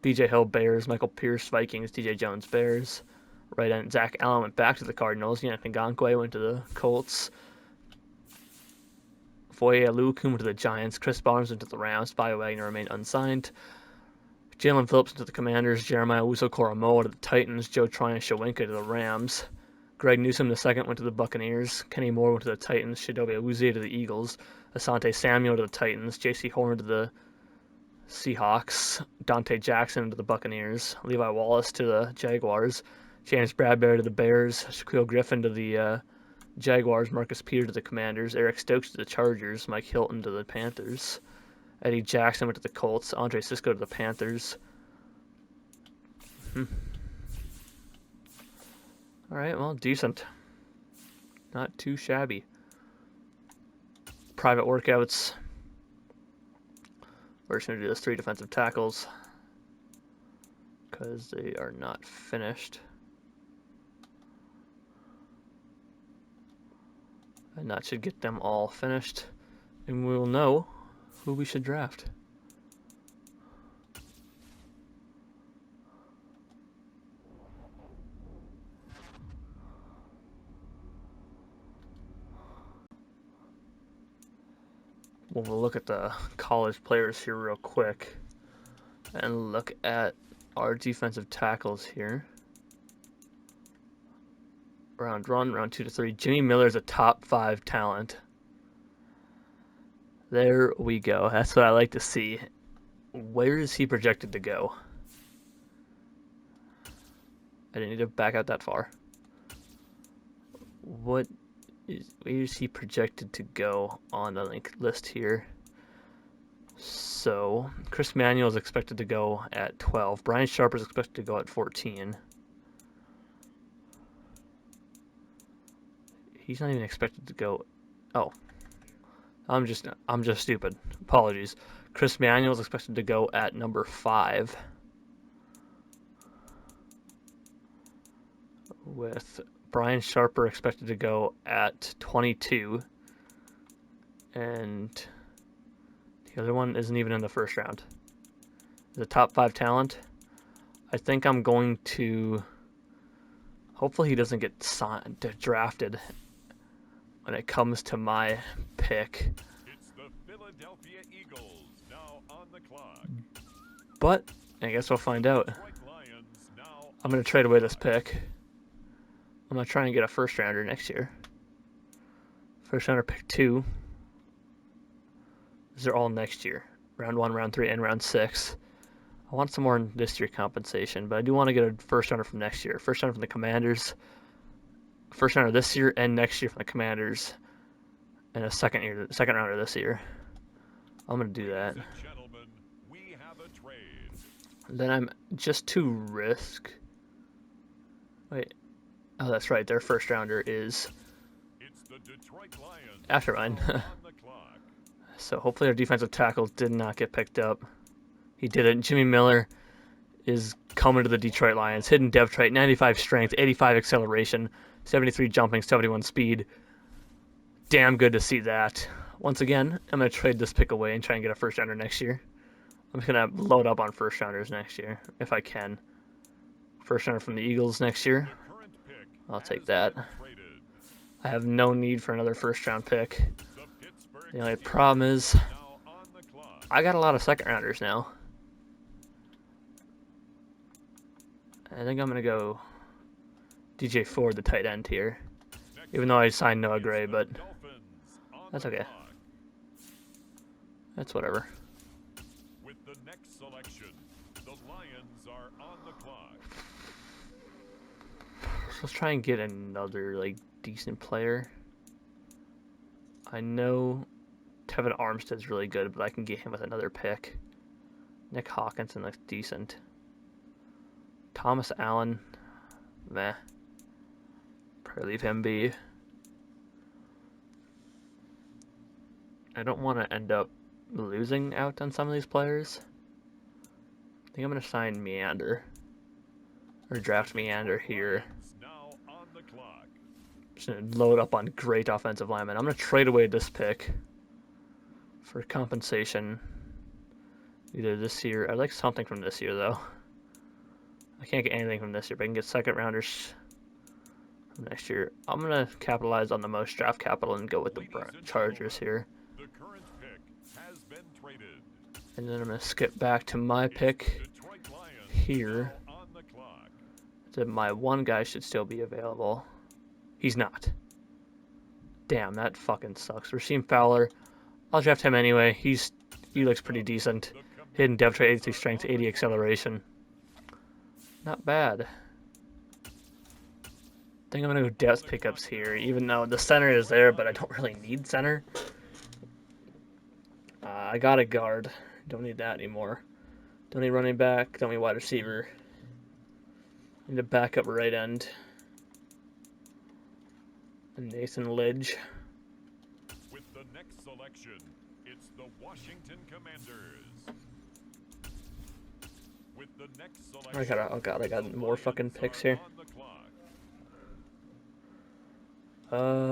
BJ Hill Bears. Michael Pierce Vikings. DJ Jones Bears. Right end Zach Allen went back to the Cardinals. Yannick Ngakoue went to the Colts. Foye Oluokun went to the Giants. Chris Barnes went to the Rams. Bobby Wagner remained unsigned. Jalen Phillips went to the Commanders. Jeremiah Owusu-Koramoah to the Titans. Joe Tryon-Shoyinka to the Rams. Greg Newsome II went to the Buccaneers. Kenny Moore went to the Titans. Chidobe Awuzie to the Eagles. Asante Samuel to the Titans. J.C. Horn to the Seahawks. Dante Jackson to the Buccaneers. Levi Wallace to the Jaguars. James Bradbury to the Bears. Shaquille Griffin to the Jaguars, Marcus Peters to the Commanders, Eric Stokes to the Chargers, Mike Hilton to the Panthers, Eddie Jackson went to the Colts, Andre Sisco to the Panthers. Alright, well, decent. Not too shabby. Private workouts. We're just going to do those 3 defensive tackles because they are not finished. And that should get them all finished. And we will know who we should draft. We'll look at the college players here real quick and look at our defensive tackles here. Round 1, round 2 to 3. Jimmy Miller's a top 5 talent. There we go. That's what I like to see. Where is he projected to go? I didn't need to back out that far. Where is he projected to go on the list here? So, Chris Manuel is expected to go at 12. Brian Sharper is expected to go at 14. He's not even expected to go. Oh, I'm just stupid. Apologies. Chris Manuel is expected to go at number 5. With Brian Sharper expected to go at 22. And the other one isn't even in the first round. The top 5 talent. I think I'm going to. Hopefully he doesn't get drafted when it comes to my pick. It's the Philadelphia Eagles now on the clock. But I guess we'll find out. I'm going to trade away this pick. I'm going to try and get a first rounder next year. First rounder pick 2. These are all next year. Round 1, round 3, and round 6. I want some more in this year compensation, but I do want to get a first rounder from next year. First rounder from the Commanders. First rounder this year and next year from the Commanders. And a second rounder this year. I'm going to do that. We have a trade. Then I'm just to risk. Wait. Oh, that's right. Their first rounder is It's the Detroit Lions after mine. on the clock. So hopefully our defensive tackle did not get picked up. He didn't. Jimmy Miller is coming to the Detroit Lions. Hidden depth trait, 95 strength, 85 acceleration, 73 jumping, 71 speed. Damn good to see that. Once again, I'm going to trade this pick away and try and get a first rounder next year. I'm just going to load up on first rounders next year, if I can. First rounder from the Eagles next year. I'll take that. I have no need for another first round pick. The only problem is I got a lot of second rounders now. I think I'm going to go DJ Ford, the tight end here. Even though I signed Noah Gray, but that's okay. That's whatever. With the next selection, the Lions are on the clock. So let's try and get another decent player. I know Tevin Armstead's really good, but I can get him with another pick. Nick Hawkinson looks decent. Thomas Allen, meh. Probably leave him be. I don't want to end up losing out on some of these players. I think I'm going to sign Meander. Or draft Meander here. Now on the clock. Just going to load up on great offensive linemen. I'm going to trade away this pick for compensation. Either this year. I'd like something from this year, though. I can't get anything from this year, but I can get second rounders from next year. I'm going to capitalize on the most draft capital and go with the Chargers here. The current pick has been traded. And then I'm going to skip back to my pick here. On the clock. That my one guy should still be available. He's not. Damn, that fucking sucks. Rasheem Fowler. I'll draft him anyway. He looks pretty decent. Hidden depth trait, 83 strength, 80 acceleration. Not bad. I think I'm going to go depth pickups here, even though the center is there, but I don't really need center. I got a guard. Don't need that anymore. Don't need running back. Don't need wide receiver. Need a backup right end. Nathan Lidge. With the next selection, it's the Washington Commanders. With the next selection, Oh god, I got the more fucking Lions picks are here. on the clock.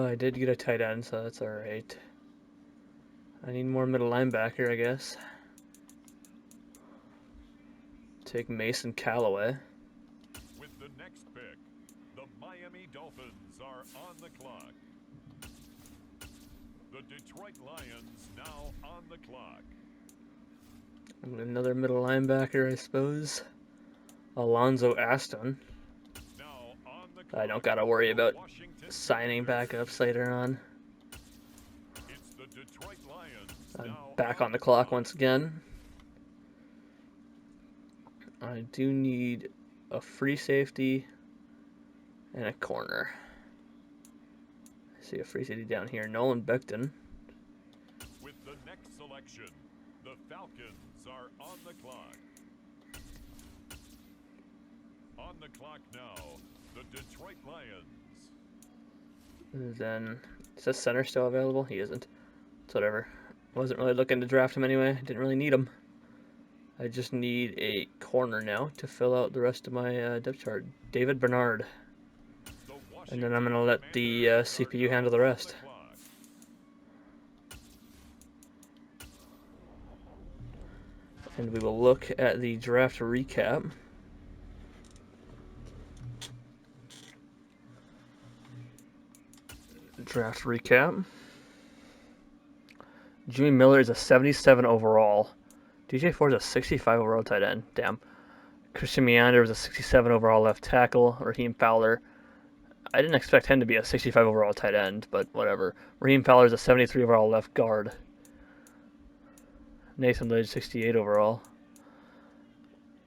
I did get a tight end, so that's alright. I need more middle linebacker, I guess. Take Mason Callaway. With the next pick, the Miami Dolphins are on the clock. The Detroit Lions now on the clock. Another middle linebacker, I suppose. Alonzo Aston. Now on the I don't clock, gotta worry the about Washington signing Commanders. backups later on. It's the Detroit Lions I'm now back on on the the clock clock. once again. I do need a free safety and a corner. I see a free safety down here. Nolan Becton. With the next selection, the Falcons are on the clock. On the clock now, the Detroit Lions. Then, is this center still available? He isn't. It's whatever. Wasn't really looking to draft him anyway. Didn't really need him. I just need a corner now to fill out the rest of my depth chart. David Bernard. And then I'm going to let the CPU handle the rest. And we will look at the draft recap. Draft recap. Jimmy Miller is a 77 overall. DJ Ford is a 65 overall tight end. Damn. Christian Meander was a 67 overall left tackle. Raheem Fowler. I didn't expect him to be a 65 overall tight end, but whatever. Raheem Fowler is a 73 overall left guard. Nathan Lidge, 68 overall.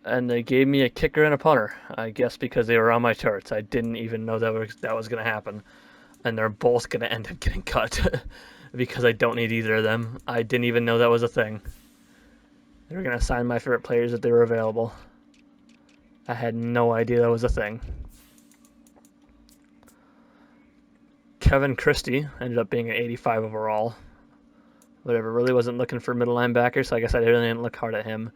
And they gave me a kicker and a punter. I guess because they were on my charts. I didn't even know that was going to happen. And they're both going to end up getting cut because I don't need either of them. I didn't even know that was a thing. They were going to sign my favorite players if they were available. I had no idea that was a thing. Kevin Christie ended up being an 85 overall. Whatever, really wasn't looking for middle linebacker, so I guess I really didn't look hard at him.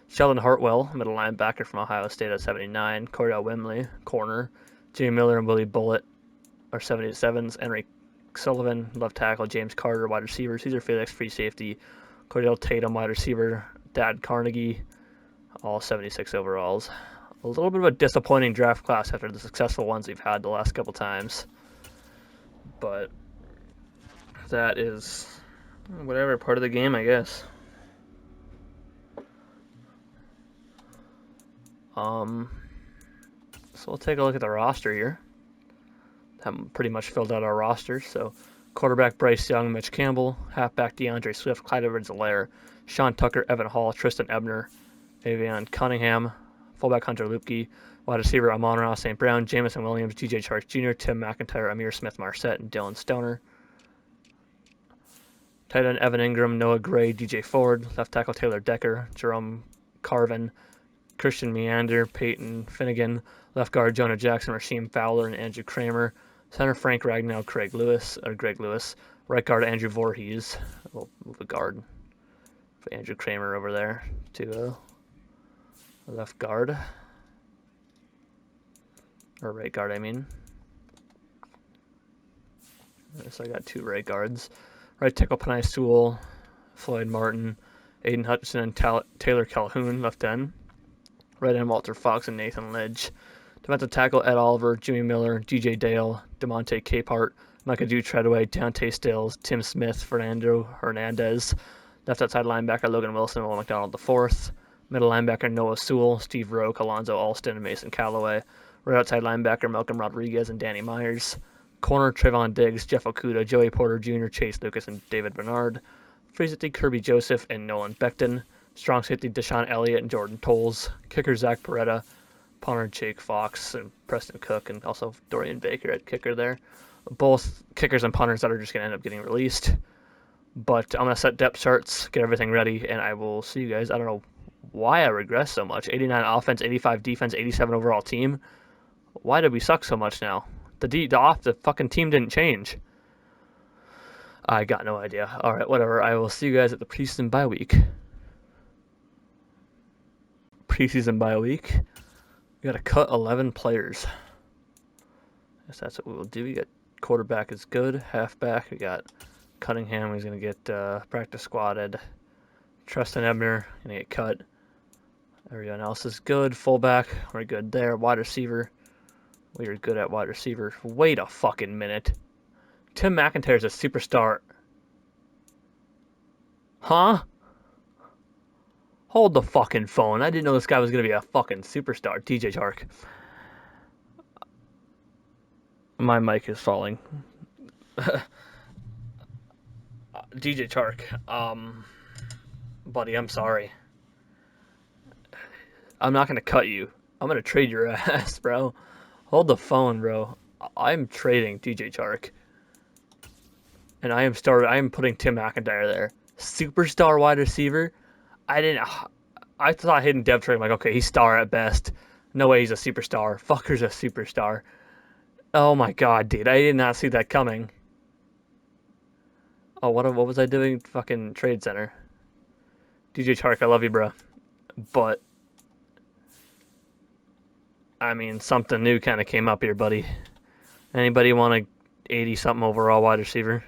Sheldon Hartwell, middle linebacker from Ohio State at 79. Cordell Wimley, corner. Jimmy Miller and Willie Bullitt are 77s. Henry Sullivan, left tackle. James Carter, wide receiver. Cesar Felix, free safety. Cordell Tatum, wide receiver. Dad Carnegie, all 76 overalls. A little bit of a disappointing draft class after the successful ones we've had the last couple times. But that is whatever, part of the game, I guess. So we'll take a look at the roster here. Have pretty much filled out our roster. So quarterback Bryce Young, Mitch Campbell, halfback DeAndre Swift, Clyde Edwards-Helaire, Sean Tucker, Evan Hall, Tristan Ebner, Avion Cunningham, fullback Hunter Luepke, wide receiver Amon-Ra St. Brown, Jamison Williams, DJ Charles Jr., Tim McIntyre, Amir Smith-Marset, and Dylan Stoner. Tight end Evan Ingram, Noah Gray, DJ Ford, left tackle Taylor Decker, Jerome Carvin, Christian Meander, Peyton Finnegan, left guard Jonah Jackson, Rasheem Fowler, and Andrew Kramer, center Frank Ragnow, Greg Lewis, right guard Andrew Voorhees. We'll move a guard for Andrew Kramer over there to left guard, or right guard, I mean. So I got two right guards. Right tackle Panay Sewell, Floyd Martin, Aiden Hutchinson, and Taylor Calhoun, left end. Right end Walter Fox and Nathan Lidge. Defensive tackle Ed Oliver, Jimmy Miller, DJ Dale, DeMonte Capehart, Micah Treadway, Deontay Stills, Tim Smith, Fernando Hernandez. Left outside linebacker Logan Wilson, Will McDonald IV. Middle linebacker Noah Sewell, Steve Roque, Alonzo Alston, and Mason Callaway. Right outside linebacker Malcolm Rodriguez and Danny Myers. Corner Trayvon Diggs, Jeff Okuda, Joey Porter Jr., Chase Lucas, and David Bernard. Free safety Kirby Joseph and Nolan Becton. Strong safety Deshaun Elliott and Jordan Tolles. Kicker Zach Beretta. Punter Jake Fox and Preston Cook, and also Dorian Baker at kicker there. Both kickers and punters that are just going to end up getting released. But I'm going to set depth charts, get everything ready, and I will see you guys. I don't know why I regress so much. 89 offense, 85 defense, 87 overall team. Why did we suck so much now? The fucking team didn't change. I got no idea. All right, whatever. I will see you guys at the preseason bye week. Preseason bye week. We got to cut 11 players. I guess that's what we will do. We got quarterback is good. Halfback, we got Cunningham. He's going to get practice squatted. Tristan Ebner going to get cut. Everyone else is good. Fullback, we're good there. Wide receiver, we are good at wide receiver. Wait a fucking minute. Tim McIntyre's a superstar. Huh? Hold the fucking phone. I didn't know this guy was going to be a fucking superstar. DJ Chark. My mic is falling. DJ Chark. Buddy, I'm sorry. I'm not going to cut you. I'm going to trade your ass, bro. Hold the phone, bro. I'm trading DJ Chark. And I am putting Tim McIntyre there. Superstar wide receiver? I thought hidden depth trade. I'm like, okay, he's star at best. No way he's a superstar. Fucker's a superstar. Oh my god, dude. I did not see that coming. Oh, what was I doing? Fucking Trade Center. DJ Chark, I love you, bro. But, I mean, something new kind of came up here, buddy. Anybody want a 80-something overall wide receiver?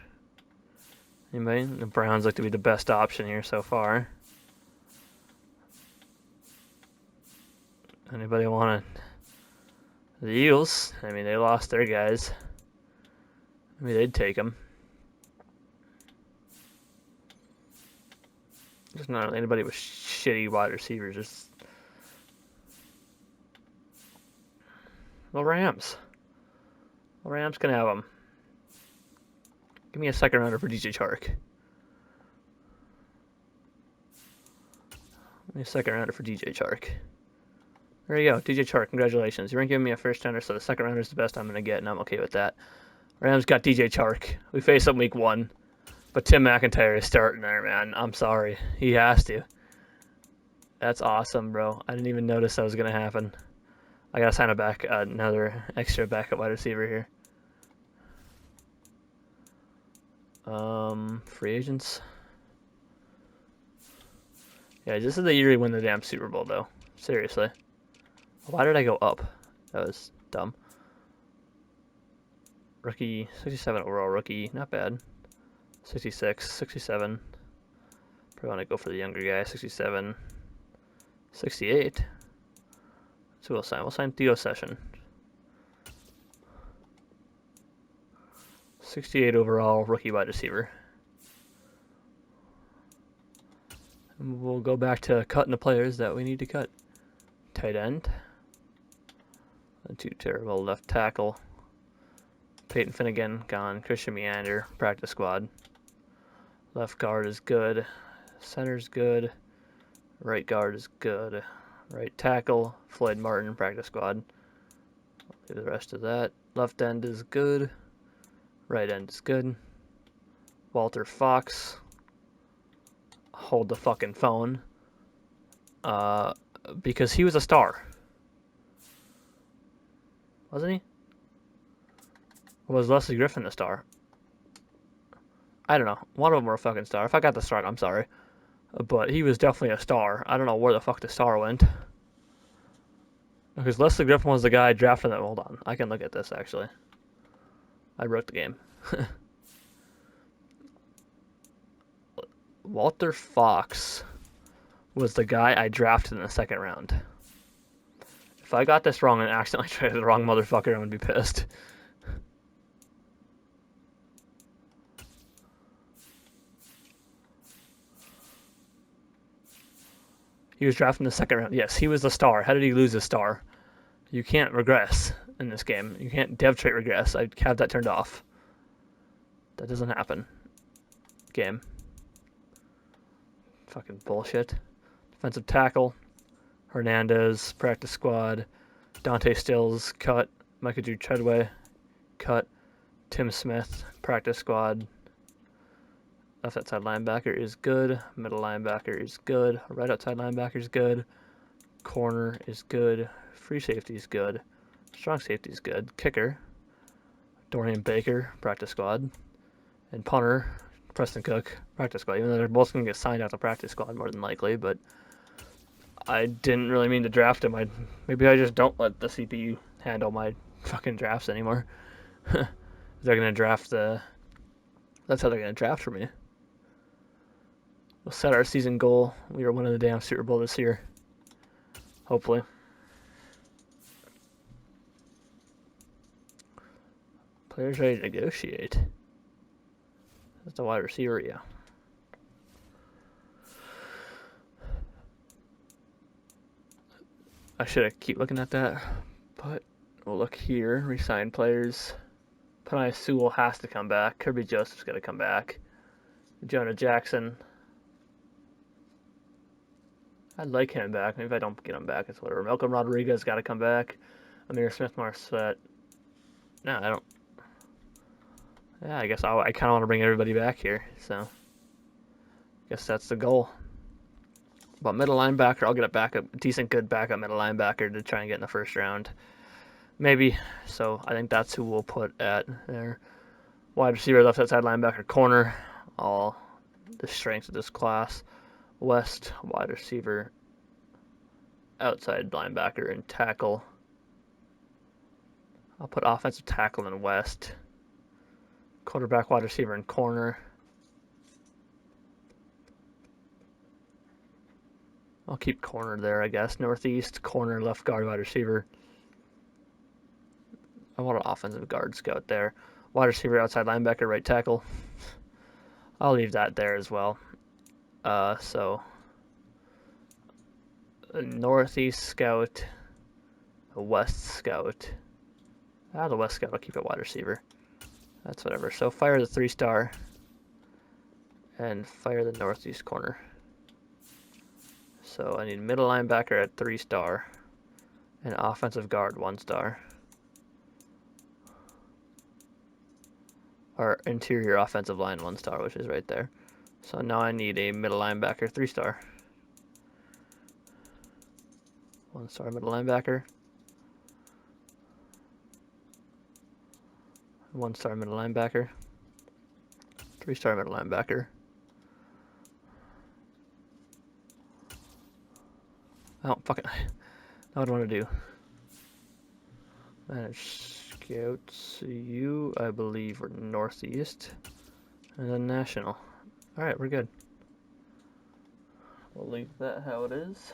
Anybody? The Browns look to be the best option here so far. Anybody want the Eagles? I mean, they lost their guys. Maybe they'd take them. There's not anybody with shitty wide receivers. Just the Rams. The Rams can have them. Give me a second rounder for DJ Chark. Give me a second rounder for DJ Chark. There you go, DJ Chark. Congratulations. You weren't giving me a first rounder, so the second rounder is the best I'm going to get, and I'm okay with that. Rams got DJ Chark. We face him week 1, but Tim McIntyre is starting there, man. I'm sorry. He has to. That's awesome, bro. I didn't even notice that was going to happen. I got to sign another extra backup wide receiver here. Free agents. Yeah, this is the year we win the damn Super Bowl, though. Seriously. Why did I go up? That was dumb. Rookie, 67 overall rookie. Not bad. 66, 67. Probably want to go for the younger guy. 67. 68. So we'll sign. We'll sign Theo Session. 68 overall rookie wide receiver. And we'll go back to cutting the players that we need to cut. Tight end. Too terrible. Left tackle. Peyton Finnegan gone. Christian Meander, practice squad. Left guard is good. Center's good. Right guard is good. Right tackle, Floyd Martin, practice squad. Do the rest of that. Left end is good. Right end is good. Walter Fox. Hold the fucking phone. Because he was a star. Wasn't he? Or was Leslie Griffin a star? I don't know. One of them were a fucking star. If I got this wrong, I'm sorry. But he was definitely a star. I don't know where the fuck the star went. Because Leslie Griffin was the guy drafted that. Hold on. I can look at this, actually. I wrote the game. Walter Fox was the guy I drafted in the second round. If I got this wrong and accidentally traded the wrong motherfucker, I'm going to be pissed. He was drafted in the second round. Yes, he was the star. How did he lose his star? You can't regress in this game. You can't dev trait regress. I have that turned off. That doesn't happen. Game. Fucking bullshit. Defensive tackle. Hernandez, practice squad. Dante Stills, cut. Micah Drew Treadway, cut. Tim Smith, practice squad. Left outside linebacker is good. Middle linebacker is good. Right outside linebacker is good. Corner is good. Free safety is good. Strong safety is good. Kicker. Dorian Baker, practice squad. And punter, Preston Cook, practice squad. Even though they're both going to get signed out the practice squad more than likely, but I didn't really mean to draft him. Maybe I just don't let the CPU handle my fucking drafts anymore. They're going to draft the... That's how they're going to draft for me. We'll set our season goal. We are winning the damn Super Bowl this year. Hopefully. Players ready to negotiate. That's the wide receiver, yeah. I should keep looking at that, but we'll look here. Resign players. Panay Sewell has to come back. Kirby Joseph's got to come back. Jonah Jackson. I'd like him back. Maybe if I don't get him back, it's whatever. Malcolm Rodriguez got to come back. Amir Smith-Marset. No, I don't. Yeah, I guess I kind of want to bring everybody back here, so I guess that's the goal. But middle linebacker, I'll get a backup, decent, good backup middle linebacker to try and get in the first round. Maybe. So I think that's who we'll put at there. Wide receiver, left outside linebacker, corner. All the strengths of this class. West, wide receiver, outside linebacker, and tackle. I'll put offensive tackle in West. Quarterback, wide receiver, and corner. I'll keep corner there, I guess. Northeast, corner, left guard, wide receiver. I want an offensive guard scout there. Wide receiver, outside linebacker, right tackle. I'll leave that there as well. So, a northeast scout, a west scout. The west scout, I'll keep it wide receiver. That's whatever. So fire the 3-star and fire the northeast corner. So I need middle linebacker at 3-star and offensive guard 1-star. Or interior offensive line 1-star, which is right there. So now I need a middle linebacker 3-star. 1-star middle linebacker. 1-star middle linebacker. 3-star middle linebacker. Oh, fucking. Now what do I want to do? Manage scouts. You, I believe, are northeast. And then national. Alright, we're good. We'll leave that how it is.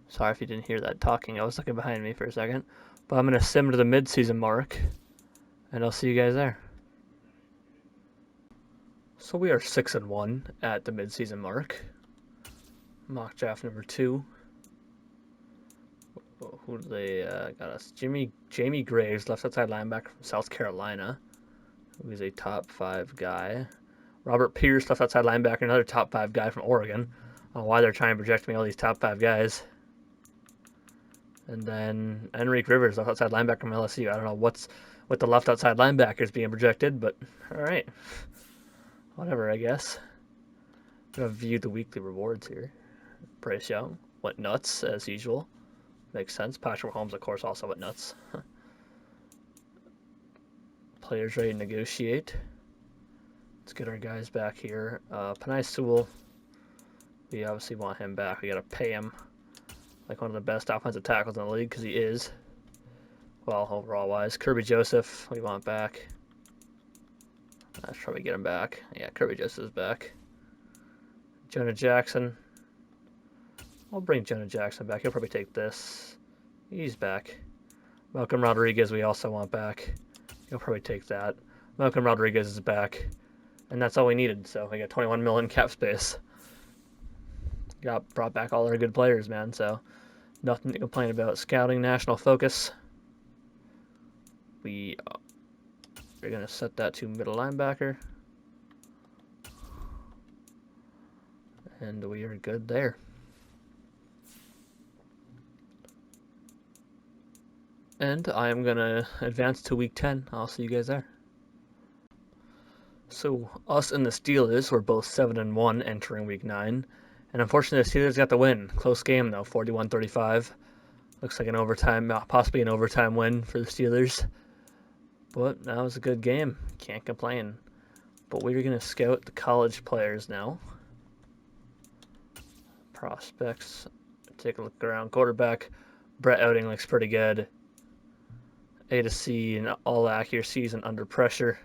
Sorry if you didn't hear that talking. I was looking behind me for a second. But I'm going to sim to the mid-season mark. And I'll see you guys there. So we are 6-1 at the mid-season mark. Mock draft number 2. Who do they got us? Jamie Graves, left outside linebacker from South Carolina, who is a top 5 guy. Robert Pierce, left outside linebacker, another top 5 guy from Oregon. I don't know why they're trying to project me all these top 5 guys. And then Enrique Rivers, left outside linebacker from LSU. I don't know what's with the left outside linebackers being projected, but all right. Whatever, I guess. I'm going to view the weekly rewards here. Bryce Young went nuts, as usual. Makes sense. Patrick Mahomes, of course, also went nuts. Players ready to negotiate. Let's get our guys back here. Panay Sewell, we obviously want him back. We got to pay him like one of the best offensive tackles in the league because he is. Well, overall-wise. Kirby Joseph, we want back. Let's probably get him back. Yeah, Kirby Joseph is back. Jonah Jackson. I'll bring Jonah Jackson back. He'll probably take this. He's back. Malcolm Rodriguez we also want back. He'll probably take that. Malcolm Rodriguez is back. And that's all we needed. So we got 21 million cap space. Got brought back all our good players, man. So nothing to complain about. Scouting, national focus. We're going to set that to middle linebacker. And we are good there. And I am going to advance to week 10. I'll see you guys there. So, us and the Steelers were both 7-1 entering week 9. And unfortunately, the Steelers got the win. Close game, though, 41-35. Looks like an overtime, possibly an overtime win for the Steelers. But that was a good game. Can't complain. But we're going to scout the college players now. Prospects. Take a look around. Quarterback. Brett Outing looks pretty good. A to C in all accuracies and under pressure.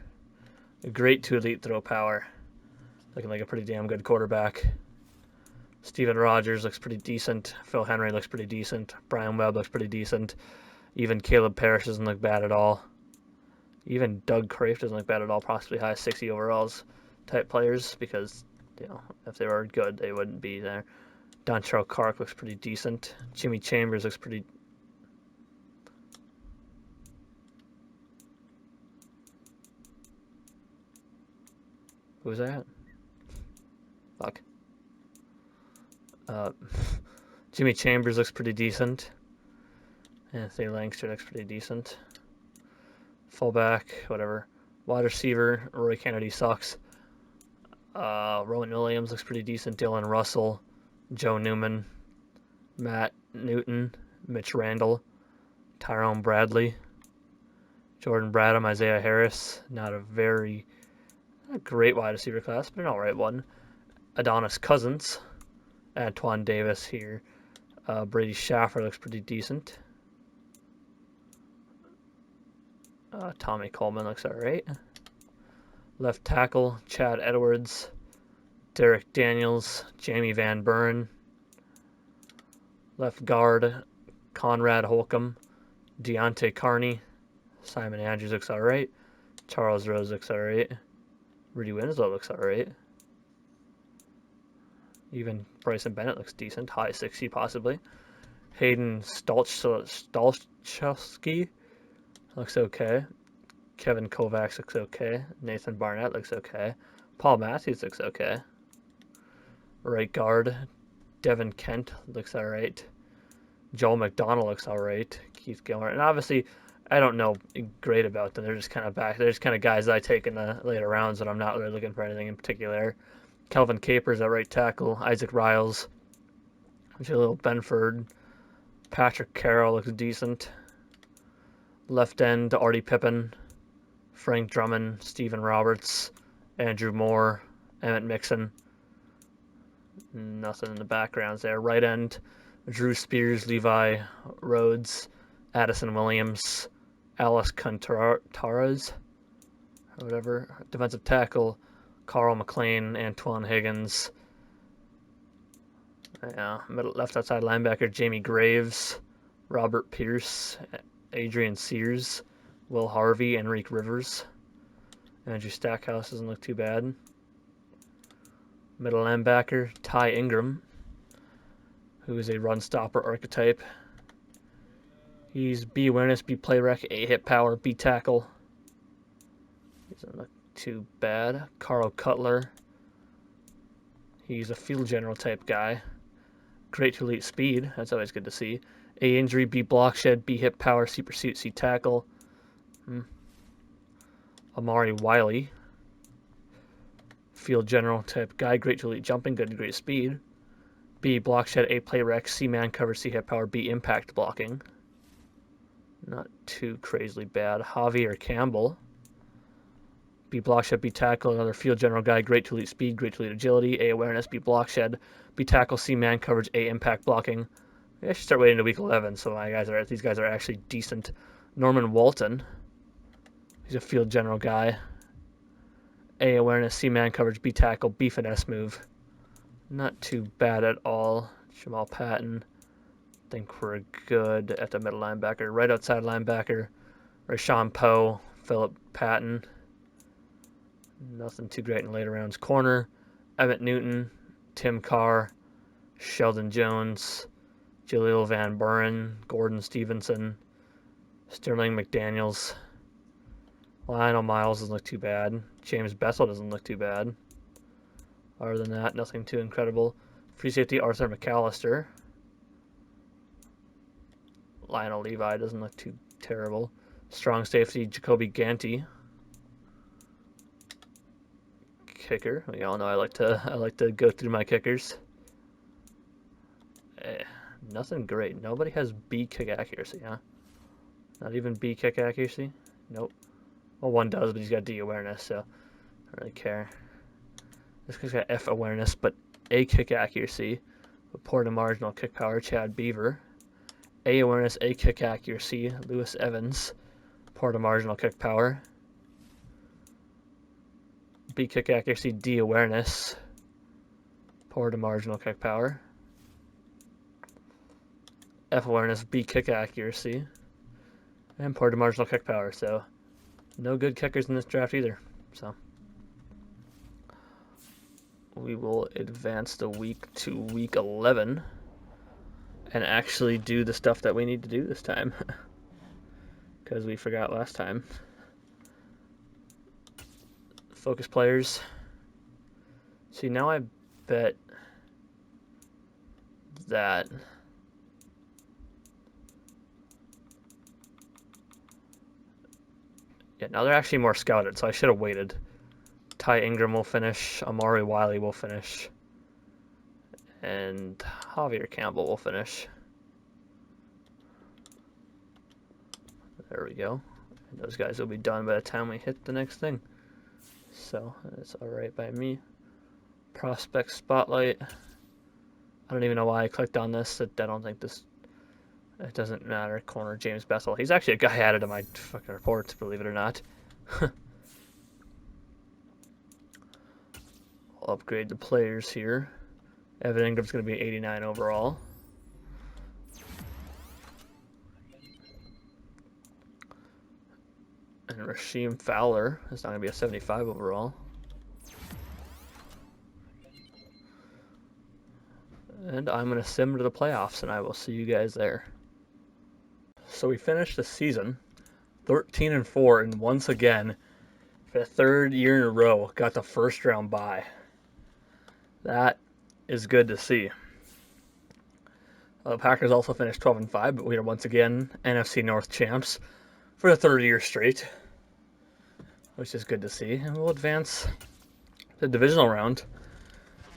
Great to elite throw power. Looking like a pretty damn good quarterback. Steven Rogers looks pretty decent. Phil Henry looks pretty decent. Brian Webb looks pretty decent. Even Caleb Parrish doesn't look bad at all. Even Doug Craft doesn't look bad at all. Possibly high 60 overalls type players because, if they were good, they wouldn't be there. Dontrell Clark looks pretty decent. Jimmy Chambers looks pretty... Who's that? Fuck. Jimmy Chambers looks pretty decent. Anthony Langster looks pretty decent. Fullback, whatever. Wide receiver, Roy Kennedy sucks. Rowan Williams looks pretty decent. Dylan Russell, Joe Newman, Matt Newton, Mitch Randall, Tyrone Bradley, Jordan Bradham, Isaiah Harris. Not a great wide receiver class, but an alright one. Adonis Cousins, Antoine Davis here. Brady Schaffer looks pretty decent. Tommy Coleman looks alright. Left tackle, Chad Edwards, Derek Daniels, Jamie Van Buren. Left guard, Conrad Holcomb, Deontay Carney. Simon Andrews looks alright. Charles Rose looks alright. Rudy Winslow looks alright. Even Bryson Bennett looks decent, high 60 possibly. Hayden Stalchowski looks okay. Kevin Kovacs looks okay. Nathan Barnett looks okay. Paul Matthews looks okay. Right guard, Devin Kent looks alright. Joel McDonald looks alright. Keith Gilmore. And obviously, I don't know great about them. They're just kind of back. They're just kind of guys that I take in the later rounds, and I'm not really looking for anything in particular. Kelvin Capers at right tackle. Isaac Riles. Jaleel Benford. Patrick Carroll looks decent. Left end, Artie Pippen. Frank Drummond. Stephen Roberts. Andrew Moore. Emmett Mixon. Nothing in the backgrounds there. Right end, Drew Spears, Levi Rhodes, Addison Williams, Alice Contreras, or whatever. Defensive tackle, Carl McLean, Antoine Higgins. Left outside linebacker, Jamie Graves, Robert Pierce, Adrian Sears, Will Harvey, Enrique Rivers. Andrew Stackhouse doesn't look too bad. Middle linebacker, Ty Ingram, who is a run stopper archetype. He's B awareness, B play rec, A hit power, B tackle. He doesn't look too bad. Carl Cutler. He's a field general type guy. Great to elite speed. That's always good to see. A injury, B block shed, B hit power, C pursuit, C tackle. Amari Wiley. Field general type guy. Great to elite jumping, good to great speed. B block shed, A play rec, C man cover, C hit power, B impact blocking. Not too crazily bad. Javier Campbell. B block shed, B tackle, another field general guy, great to elite speed, great to elite agility, A awareness, B block shed, B tackle, C man coverage, A impact blocking. I should start waiting to week 11, so these guys are actually decent. Norman Walton. He's a field general guy. A awareness, C man coverage, B tackle, B finesse move. Not too bad at all. Jamal Patton. I think we're good at the middle linebacker. Right outside linebacker, Rashawn Poe, Philip Patton. Nothing too great in later rounds. Corner, Emmett Newton, Tim Carr, Sheldon Jones, Jaleel Van Buren, Gordon Stevenson, Sterling McDaniels. Lionel Miles doesn't look too bad. James Bethel doesn't look too bad. Other than that, nothing too incredible. Free safety, Arthur McAllister. Lionel Levi doesn't look too terrible. Strong safety, Jacoby Ganty. Kicker. We all know I like to go through my kickers. Nothing great. Nobody has B kick accuracy, huh? Not even B kick accuracy? Nope. Well, one does, but he's got D awareness, so I don't really care. This guy's got F awareness, but A kick accuracy. Report a marginal kick power, Chad Beaver. A awareness, A kick accuracy, Lewis Evans. Report a marginal kick power. B kick accuracy, D awareness. Report a marginal kick power. F awareness, B kick accuracy. And port a marginal kick power, so no good kickers in this draft either. So we will advance the week to week 11 and actually do the stuff that we need to do this time because we forgot last time. Focus players. See, now I bet that now they're actually more scouted, so I should have waited. Ty Ingram will finish, Amari Wiley will finish, and Javier Campbell will finish. There we go. And those guys will be done by the time we hit the next thing. So that's alright by me. Prospect Spotlight. I don't even know why I clicked on this. I don't think this... It doesn't matter. Corner James Bethel. He's actually a guy added to my fucking reports, believe it or not. I'll upgrade the players here. Evan Ingram's going to be 89 overall. And Rasheem Fowler is not going to be a 75 overall. And I'm going to sim to the playoffs, and I will see you guys there. So we finished the season 13-4, and once again, for the third year in a row, got the first round bye. That is good to see. The Packers also finished 12-5, but we are once again NFC North champs for the third year straight, which is good to see. And we'll advance the divisional round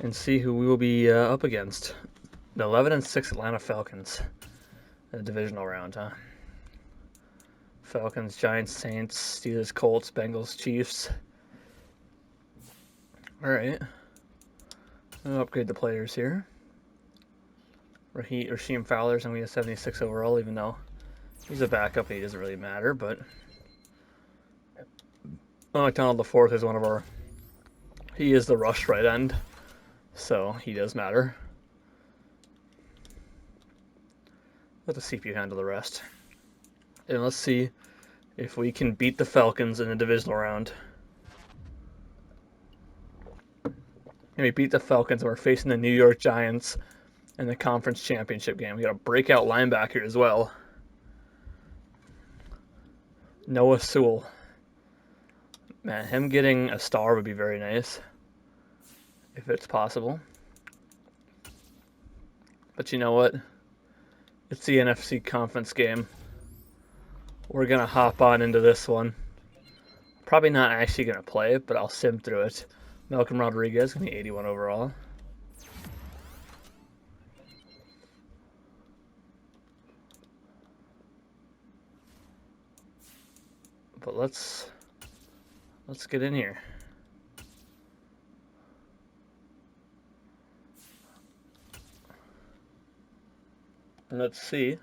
and see who we will be up against. The 11-6 Atlanta Falcons in the divisional round, huh? Falcons, Giants, Saints, Steelers, Colts, Bengals, Chiefs. All right. I'll upgrade the players here. Rasheem Fowler's going to be a 76 overall, even though he's a backup. He doesn't really matter, but McDonald IV is one of our... He is the rush right end, so he does matter. Let the CPU handle the rest. And let's see if we can beat the Falcons in the divisional round. And we beat the Falcons, and we're facing the New York Giants in the conference championship game. We got a breakout linebacker as well. Noah Sewell. Man, him getting a star would be very nice, if it's possible. But you know what? It's the NFC conference game. We're going to hop on into this one. Probably not actually going to play it, but I'll sim through it. Malcolm Rodriguez, going to be 81 overall. But let's get in here. And let's see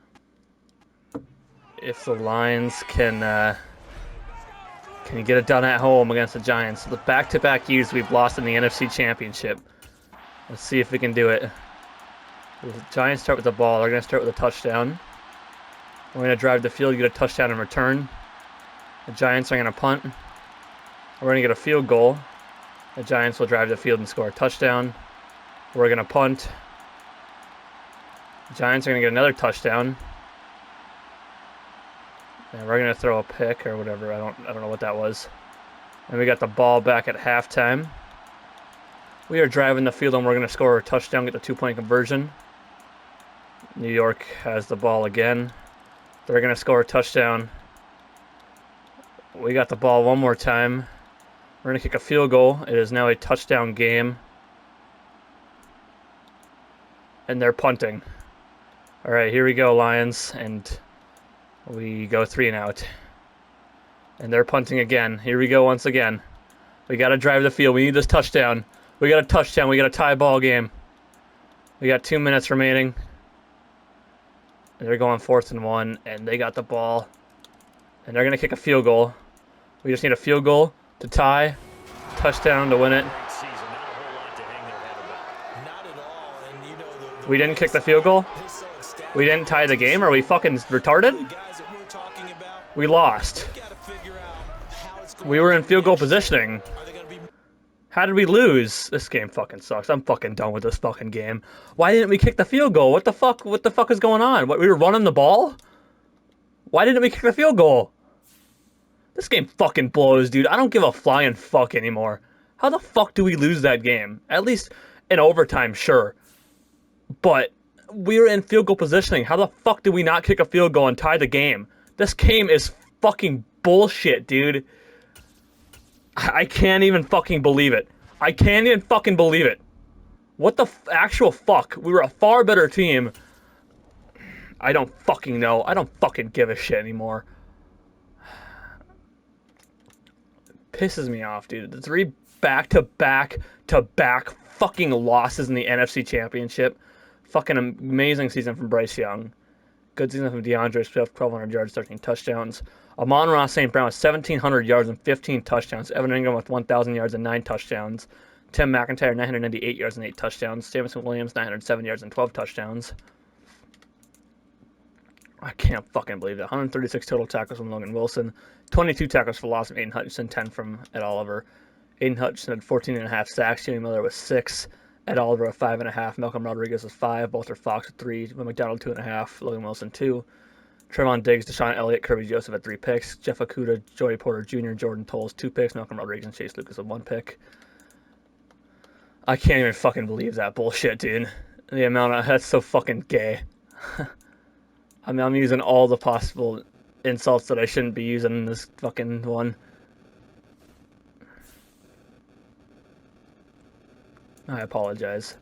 if the Lions can get it done at home against the Giants. The back-to-back years we've lost in the NFC Championship. Let's see if we can do it. The Giants start with the ball. They're going to start with a touchdown. We're going to drive the field, get a touchdown in return. The Giants are going to punt. We're going to get a field goal. The Giants will drive the field and score a touchdown. We're going to punt. The Giants are going to get another touchdown. And we're going to throw a pick or whatever. I don't know what that was. And we got the ball back at halftime. We are driving the field and we're going to score a touchdown, get the 2-point conversion. New York has the ball again. They're going to score a touchdown. We got the ball one more time. We're going to kick a field goal. It is now a touchdown game. And they're punting. All right, here we go, Lions. And we go 3 and out. And they're punting again. Here we go once again. We got to drive the field. We need this touchdown. We got a touchdown. We got a tie ball game. We got 2 minutes remaining. And they're going 4th and 1, and they got the ball. And they're going to kick a field goal. We just need a field goal to tie. Touchdown to win it. We didn't kick the field goal? We didn't tie the game? Are we fucking retarded? We lost. We were in field goal positioning. How did we lose? This game fucking sucks. I'm fucking done with this fucking game. Why didn't we kick the field goal? What the fuck? What the fuck is going on? What, we were running the ball? Why didn't we kick the field goal? This game fucking blows, dude. I don't give a flying fuck anymore. How the fuck do we lose that game? At least in overtime, sure. But we were in field goal positioning. How the fuck did we not kick a field goal and tie the game? This game is fucking bullshit, dude. I can't even fucking believe it. I can't even fucking believe it. What the actual fuck? We were a far better team. I don't fucking know. I don't fucking give a shit anymore. Pisses me off, dude. The 3 back-to-back-to-back fucking losses in the NFC Championship. Fucking amazing season from Bryce Young. Good season from DeAndre Swift, 1,200 yards, 13 touchdowns. Amon-Ra St. Brown with 1,700 yards and 15 touchdowns. Evan Ingram with 1,000 yards and 9 touchdowns. Tim McIntyre, 998 yards and 8 touchdowns. Jamison Williams, 907 yards and 12 touchdowns. I can't fucking believe that. 136 total tackles from Logan Wilson. 22 tackles for loss from Aiden Hutchinson, 10 from Ed Oliver. Aiden Hutchinson had 14.5 sacks. Jimmy Miller with 6. Ed Oliver with 5.5. Malcolm Rodriguez with 5. Walter Fox with 3. McDonald 2.5. Logan Wilson 2. Trevon Diggs, Deshaun Elliott, Kirby Joseph at 3 picks. Jeff Okudah, Joey Porter Jr., Jordan Tolles 2 picks. Malcolm Rodriguez and Chase Lucas with 1 pick. I can't even fucking believe that bullshit, dude. The amount of... That's so fucking gay. I mean, I'm using all the possible insults that I shouldn't be using in this fucking one. I apologize.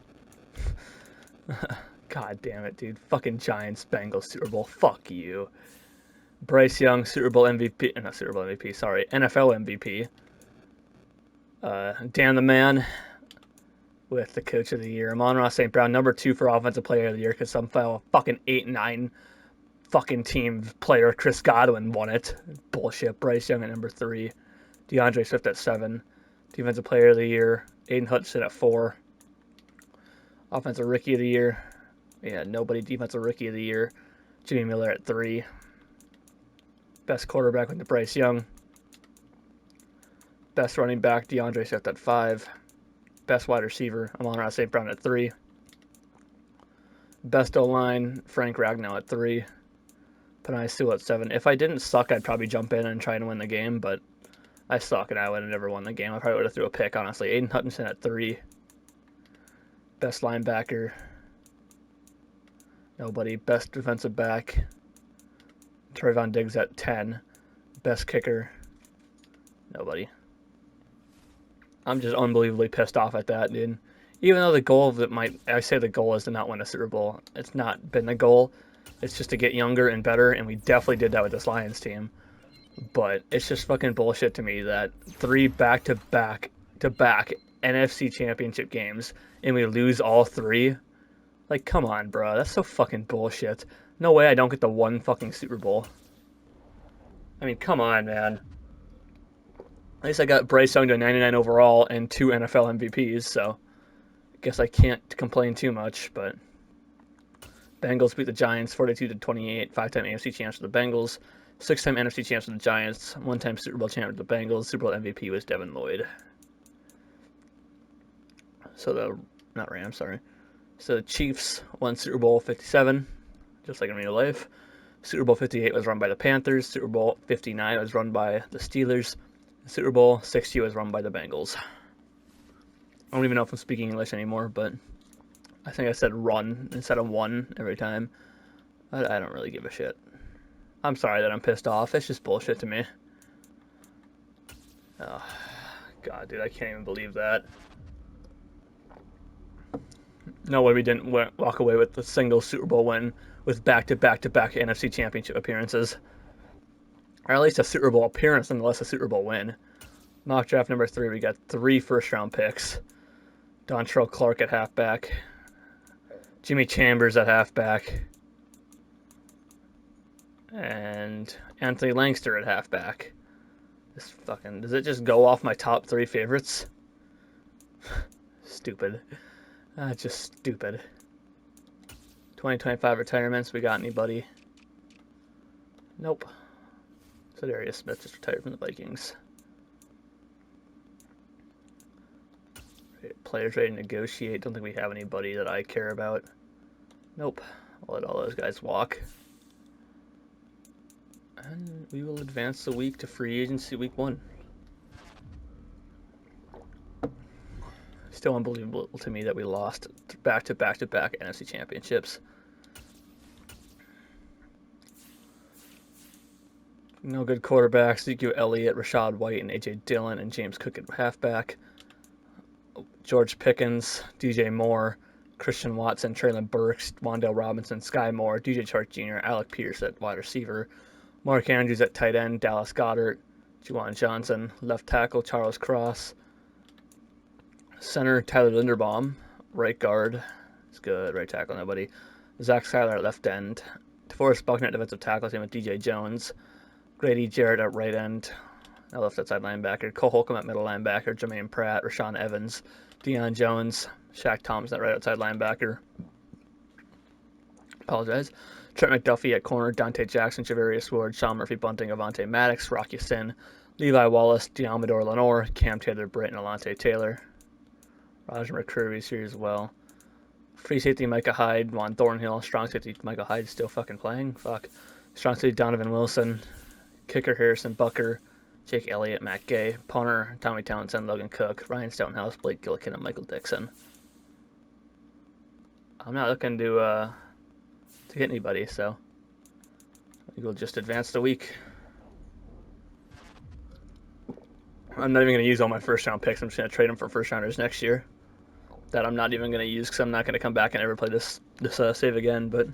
God damn it, dude. Fucking Giants, Bengals, Super Bowl. Fuck you. Bryce Young, Super Bowl MVP. Not Super Bowl MVP, sorry. NFL MVP. Dan the Man with the Coach of the Year. Amon-Ra St. Brown, number 2 for Offensive Player of the Year because some fucking 8-9 fucking team player, Chris Godwin, won it. Bullshit. Bryce Young at number 3. DeAndre Swift at 7. Defensive Player of the Year. Aiden Hutchinson at 4. Offensive Rookie of the Year. Yeah, nobody. Defensive Rookie of the Year. Jimmy Miller at 3. Best quarterback went to Bryce Young. Best running back, DeAndre Swift at 5. Best wide receiver, Amon-Ra St. Brown at 3. Best O-line, Frank Ragnow at 3. Penei Sewell at 7. If I didn't suck, I'd probably jump in and try and win the game, but I suck and I would have never won the game. I probably would have threw a pick, honestly. Aiden Hutchinson at 3. Best linebacker, nobody. Best defensive back, Trevon Diggs at 10. Best kicker, nobody. I'm just unbelievably pissed off at that, dude. Even though the goal that I say the goal is to not win a Super Bowl. It's not been the goal. It's just to get younger and better, and we definitely did that with this Lions team. But it's just fucking bullshit to me that 3 back-to-back NFC Championship games, and we lose all 3. Like, come on, bro. That's so fucking bullshit. No way I don't get the 1 fucking Super Bowl. I mean, come on, man. At least I got Bryce Young to 99 overall and 2 NFL MVPs, so I guess I can't complain too much, but Bengals beat the Giants 42-28, 5-time AFC champs for the Bengals, 6-time NFC champs for the Giants, 1-time Super Bowl champ for the Bengals. Super Bowl MVP was Devin Lloyd. So the Chiefs won Super Bowl 57, just like in real life. Super Bowl 58 was run by the Panthers. Super Bowl 59 was run by the Steelers. Super Bowl 60 was run by the Bengals. I don't even know if I'm speaking English anymore, but I think I said run instead of won every time. I don't really give a shit. I'm sorry that I'm pissed off. It's just bullshit to me. Oh, God, dude, I can't even believe that. No way we didn't walk away with a single Super Bowl win with back-to-back-to-back NFC Championship appearances. or at least a Super Bowl appearance, nonetheless a Super Bowl win. Mock draft number 3, we got 3 first-round picks. Dontrell Clark at halfback. Jimmy Chambers at halfback. And Anthony Langster at halfback. This fucking... Does it just go off my top 3 favorites? Stupid. Just stupid. 2025 retirements. We got anybody? Nope. So Darius Smith just retired from the Vikings. Players ready to negotiate. Don't think we have anybody that I care about. Nope. I'll let all those guys walk. And we will advance the week to free agency week 1. Still unbelievable to me that we lost back-to-back-to-back NFC championships. No good quarterbacks. Ezekiel Elliott, Rashad White, and A.J. Dillon, and James Cook at halfback. George Pickens, DJ Moore, Christian Watson, Traylon Burks, Wan'Dale Robinson, Sky Moore, DJ Chark Jr., Alec Pierce at wide receiver, Mark Andrews at tight end, Dallas Goedert, Juwan Johnson, left tackle, Charles Cross, center, Tyler Linderbaum, right guard, it's good, right tackle, nobody, Zach Skyler at left end, DeForest Buckner at defensive tackle, same with DJ Jones, Grady Jarrett at right end, now left outside linebacker, Cole Holcomb at middle linebacker, Jermaine Pratt, Rashawn Evans, Deion Jones, Shaq Thompson at right outside linebacker. Apologize. Trent McDuffie at corner, Dante Jackson, Javarius Ward, Sean Murphy-Bunting, Avonte Maddox, Rocky Sin, Levi Wallace, Deommodore Lenore, Cam Taylor-Britt, and Alontae Taylor. Roger McCreary's here as well. Free safety Micah Hyde, Juan Thornhill. Strong safety Michael Hyde still fucking playing. Fuck. Strong safety Donovan Wilson. Kicker Harrison Bucker. Jake Elliott, Matt Gay, punter Tommy Townsend, Logan Cook, Ryan Stonehouse, Blake Gillikin, and Michael Dixon. I'm not looking to hit anybody, so we'll just advance the week. I'm not even going to use all my first-round picks. I'm just going to trade them for first-rounders next year. That I'm not even going to use because I'm not going to come back and ever play this save again, but...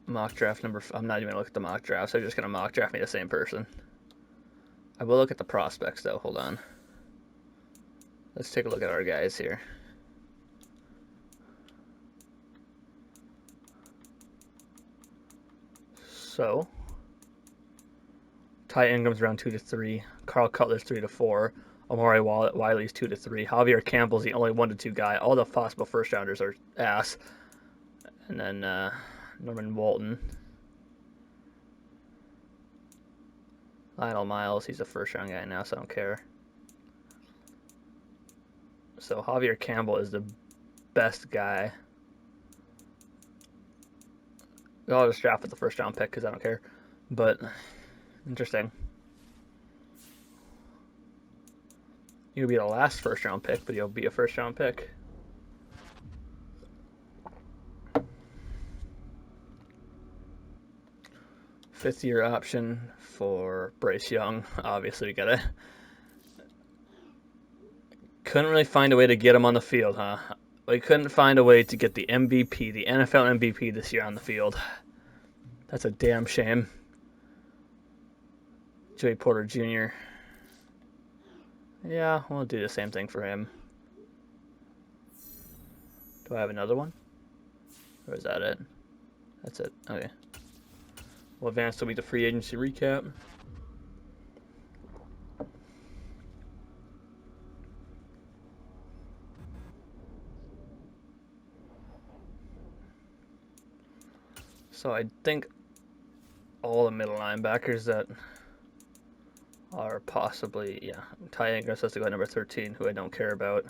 Mock draft number... I'm not even going to look at the mock draft, so I'm just going to mock draft me the same person. I will look at the prospects, though. Hold on. Let's take a look at our guys here. So, Ty Ingram's around 2 to 3. Carl Cutler's 3 to 4. Amari Wiley's 2 to 3. Javier Campbell's the only 1 to 2 guy. All the possible first rounders are ass. And then Norman Walton. Lionel Miles, he's a first round guy now, so I don't care. So Javier Campbell is the best guy. I'll just draft with the first round pick because I don't care. But, interesting. You'll be the last first round pick, but you'll be a first round pick. Fifth-year option for Bryce Young. Obviously, we gotta... Couldn't really find a way to get him on the field, huh? We couldn't find a way to get the MVP, the NFL MVP this year on the field. That's a damn shame. Joey Porter Jr. Yeah, we'll do the same thing for him. Do I have another one? Or is that it? That's it. Okay. We'll advance to the free agency recap. So I think all the middle linebackers that are possibly, yeah, Ty Ingram's has to go at number 13, who I don't care about.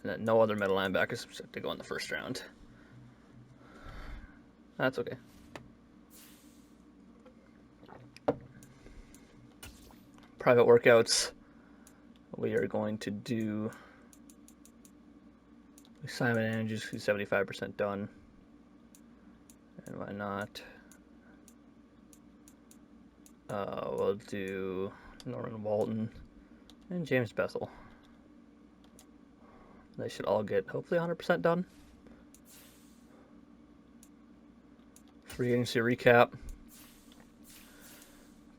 And then no other middle linebackers have to go in the first round. That's okay. Private workouts. We are going to do Simon Andrews, who's 75% done. And why not? We'll do Norman Walton and James Bethel. They should all get hopefully 100% done. Free agency recap.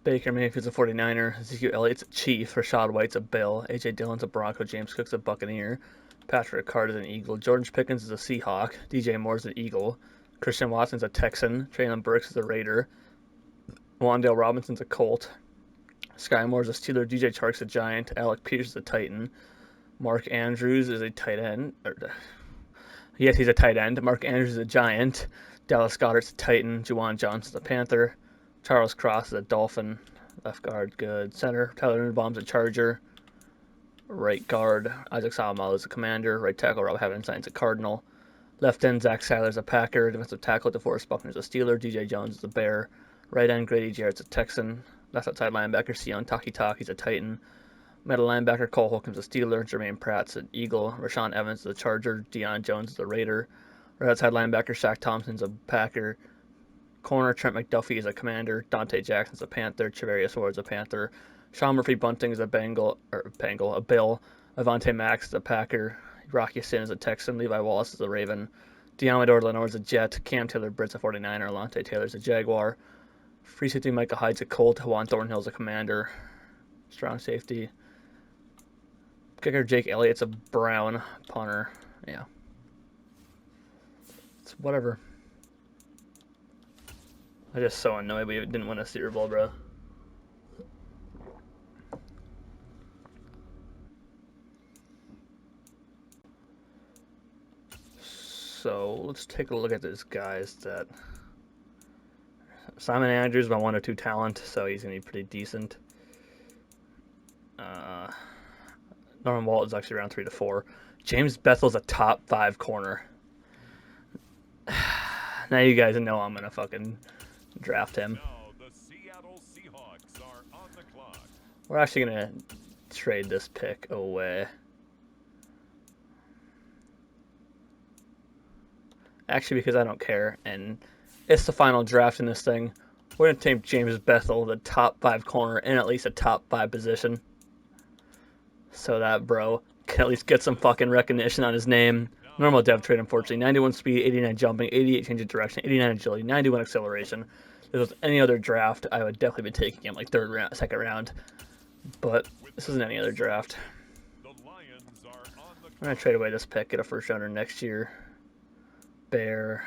Baker Mayfield's a 49er. Ezekiel Elliott's a Chief. Rashad White's a Bill. A.J. Dillon's a Bronco. James Cook's a Buccaneer. Patrick Carter's an Eagle. George Pickens is a Seahawk. DJ Moore's an Eagle. Christian Watson's a Texan. Traylon Burks is a Raider. Wan'Dale Robinson's a Colt. Sky Moore's a Steeler. DJ Chark's a Giant. Alec Peters is a Titan. Mark Andrews is a tight end. Yes, he's a tight end. Mark Andrews is a Giant. Dallas Goedert's a Titan. Juwan Johnson's a Panther. Charles Cross is a Dolphin. Left guard, good. Center, Tyler Linderbaum's a Charger. Right guard, Isaac Salamo is a Commander. Right tackle, Rob Havenstein's a Cardinal. Left end, Zach Seiler's a Packer. Defensive tackle, DeForest Buckner's a Steeler. DJ Jones is a Bear. Right end, Grady Jarrett's a Texan. Left outside linebacker, Sion Taki's a Titan. Middle linebacker, Cole Holcomb's a Steeler. Jermaine Pratt's an Eagle. Rashawn Evans is a Charger. Deion Jones is a Raider. Right outside linebacker, Shaq Thompson's a Packer. Corner, Trent McDuffie is a Commander. Dante Jackson's a Panther. Chavarius Ward's a Panther. Sean Murphy Bunting is a Bill. Avonte Max is a Packer. Rocky Sin is a Texan. Levi Wallace is a Raven. Diamador Lenore's a Jet. Cam Taylor Britt's a 49er. Alontae Taylor's a Jaguar. Free safety Micah Hyde's a Colt. Juan Thornhill's a Commander. Strong safety. Kicker Jake Elliott's a Brown. Punter. Yeah. It's whatever. I'm just so annoyed we didn't win a Super Bowl, bro. So let's take a look at these guys that. Simon Andrews, my 1 or 2 talent, so he's gonna be pretty decent. Norman Walton's actually around 3 to 4. James Bethel's a top 5 corner. Now you guys know I'm gonna fucking draft him. Now the Seattle Seahawks are on the clock. We're actually gonna trade this pick away. Actually, because I don't care, and it's the final draft in this thing. We're gonna take James Bethel, the top 5 corner, in at least a top 5 position, so that bro can at least get some fucking recognition on his name. Normal dev trade, unfortunately. 91 speed, 89 jumping, 88 change of direction, 89 agility, 91 acceleration. If it was any other draft, I would definitely be taking him like 3rd round, 2nd round. But this isn't any other draft. I'm going to trade away this pick, get a 1st rounder next year. Bear,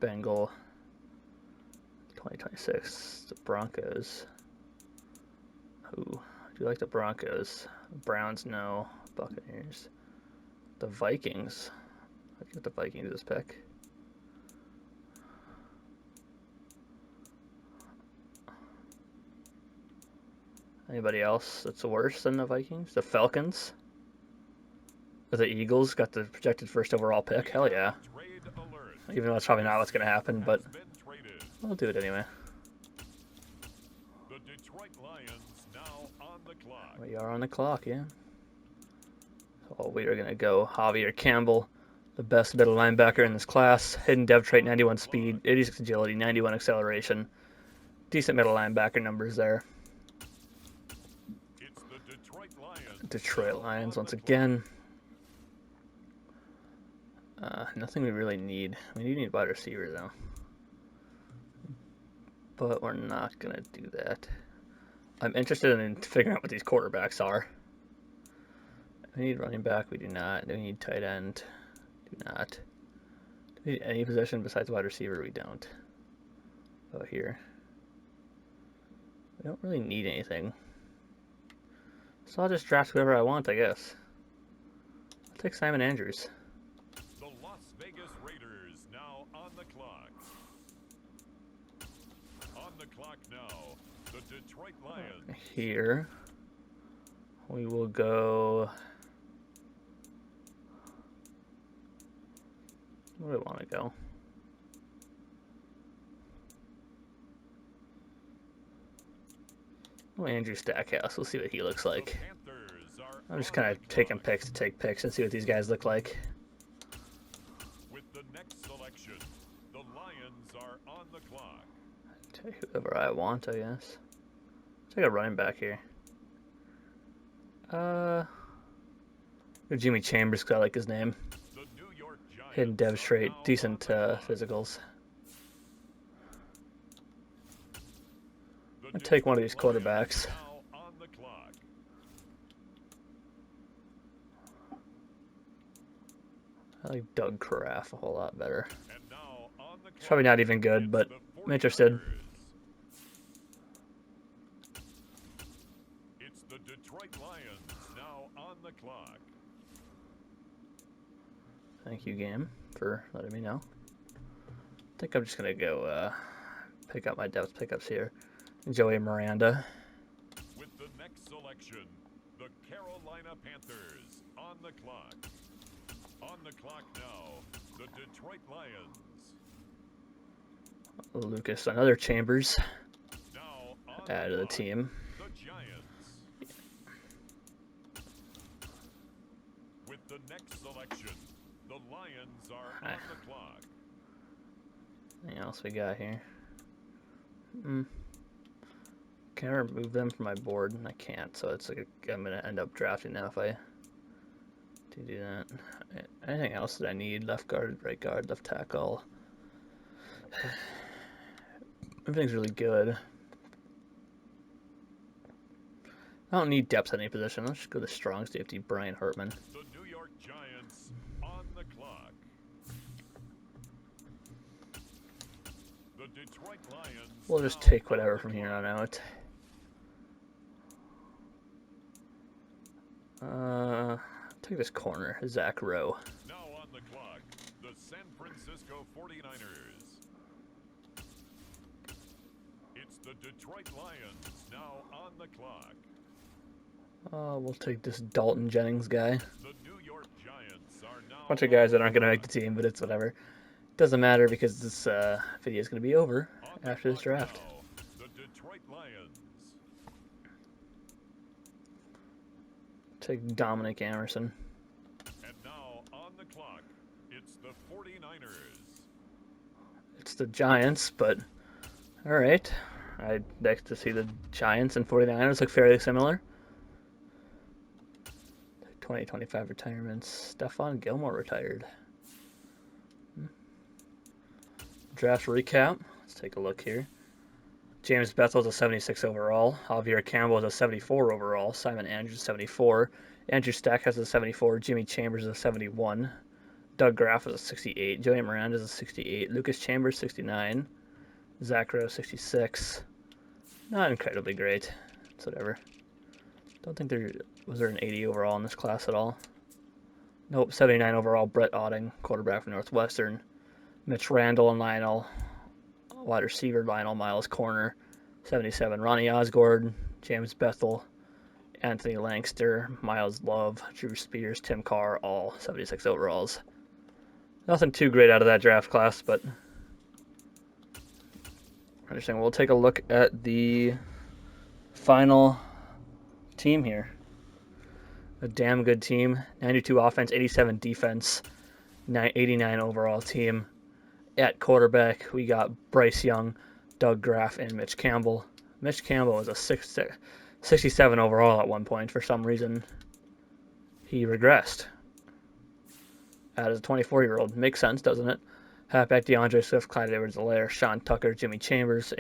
Bengal, 2026. The Broncos. Ooh, I do like the Broncos. Browns, no. Buccaneers. The Vikings. Let's get the Vikings this pick. Anybody else that's worse than the Vikings? The Falcons? Or the Eagles got the projected 1st overall pick? Hell yeah. Even though that's probably not what's going to happen, but I'll do it anyway. The Detroit Lions now on the clock. We are on the clock, yeah. So we are going to go Javier Campbell, the best middle linebacker in this class. Hidden dev trait, 91 speed, 86 agility, 91 acceleration. Decent middle linebacker numbers there. It's the Detroit Lions. Detroit Lions once again. Nothing we really need. We do need wide receiver though. But we're not going to do that. I'm interested in figuring out what these quarterbacks are. We need running back. We do not. Do we need tight end? Do not. Do we need any position besides wide receiver? We don't. Oh, here. We don't really need anything. So I'll just draft whoever I want, I guess. I'll take Simon Andrews. The Las Vegas Raiders now on the clock. On the clock now, the Detroit Lions. Here, we will go. Where do I want to go? Oh, Andrew Stackhouse. We'll see what he looks like. I'm just kind of taking picks to take picks and see what these guys look like. With the next selection, the Lions are on the clock. Take whoever I want, I guess. Take a running back here. Jimmy Chambers, because I like his name. The New York Giants Hidden dev trait, decent physicals. I'd take one of these quarterbacks. Now on the clock. I like Doug Caraff a whole lot better. And now on the It's probably clock, not even good, it's but the I'm interested. 49ers. It's the Detroit Lions now on the clock. Thank you, game, for letting me know. I think I'm just going to go pick up my depth pickups here. Joey Miranda. With the next selection, the Carolina Panthers on the clock. On the clock now, the Detroit Lions. Lucas, another Chambers. Now on Add to the clock, team. the Giants. With the next selection, the Lions are on the clock. Anything else we got here? Can I remove them from my board? I can't, so it's like I'm gonna end up drafting now if I do that. Anything else that I need? Left guard, right guard, left tackle. Everything's really good. I don't need depth at any position. Let's just go to strong safety, Brian Hartman. The New York Giants on the clock. The Detroit Lions. We'll just take whatever from here on out. Take this corner, Zach Rowe. Now on the clock, the San Francisco 49ers. It's the Detroit Lions now on the clock. We'll take this Dalton Jennings guy. The New York Giants are now. Bunch of guys that aren't going to make the team, but it's whatever. Doesn't matter because this video is going to be over after this draft. Now, the Detroit Lions. Take Dominic Amerson. And now on the clock, it's the 49ers. It's the Giants, but alright. I'd like to see the Giants and 49ers look fairly similar. 2025 retirements. Stephon Gilmore retired. Draft recap. Let's take a look here. James Bethel is a 76 overall. Javier Campbell is a 74 overall. Simon Andrews is a 74. Andrew Stackhouse is a 74. Jimmy Chambers is a 71. Doug Graff is a 68. Joey Miranda is a 68. Lucas Chambers 69. Zach Rowe 66. Not incredibly great. It's whatever. Don't think was there an 80 overall in this class at all. Nope, 79 overall. Brett Otting, quarterback from Northwestern. Mitch Randall and Lionel, wide receiver. Lionel Miles, corner, 77. Ronnie Osgord, James Bethel, Anthony Langster, Miles Love, Drew Spears, Tim Carr, all 76 overalls. Nothing too great out of that draft class, but interesting. We'll take a look at the final team here. A damn good team. 92 offense, 87 defense, 89 overall team. At quarterback, we got Bryce Young, Doug Graff, and Mitch Campbell. Mitch Campbell was a 67 overall at one point. For some reason, he regressed as a 24-year-old. Makes sense, doesn't it? Halfback DeAndre Swift, Clyde Edwards-Helaire, Sean Tucker, Jimmy Chambers,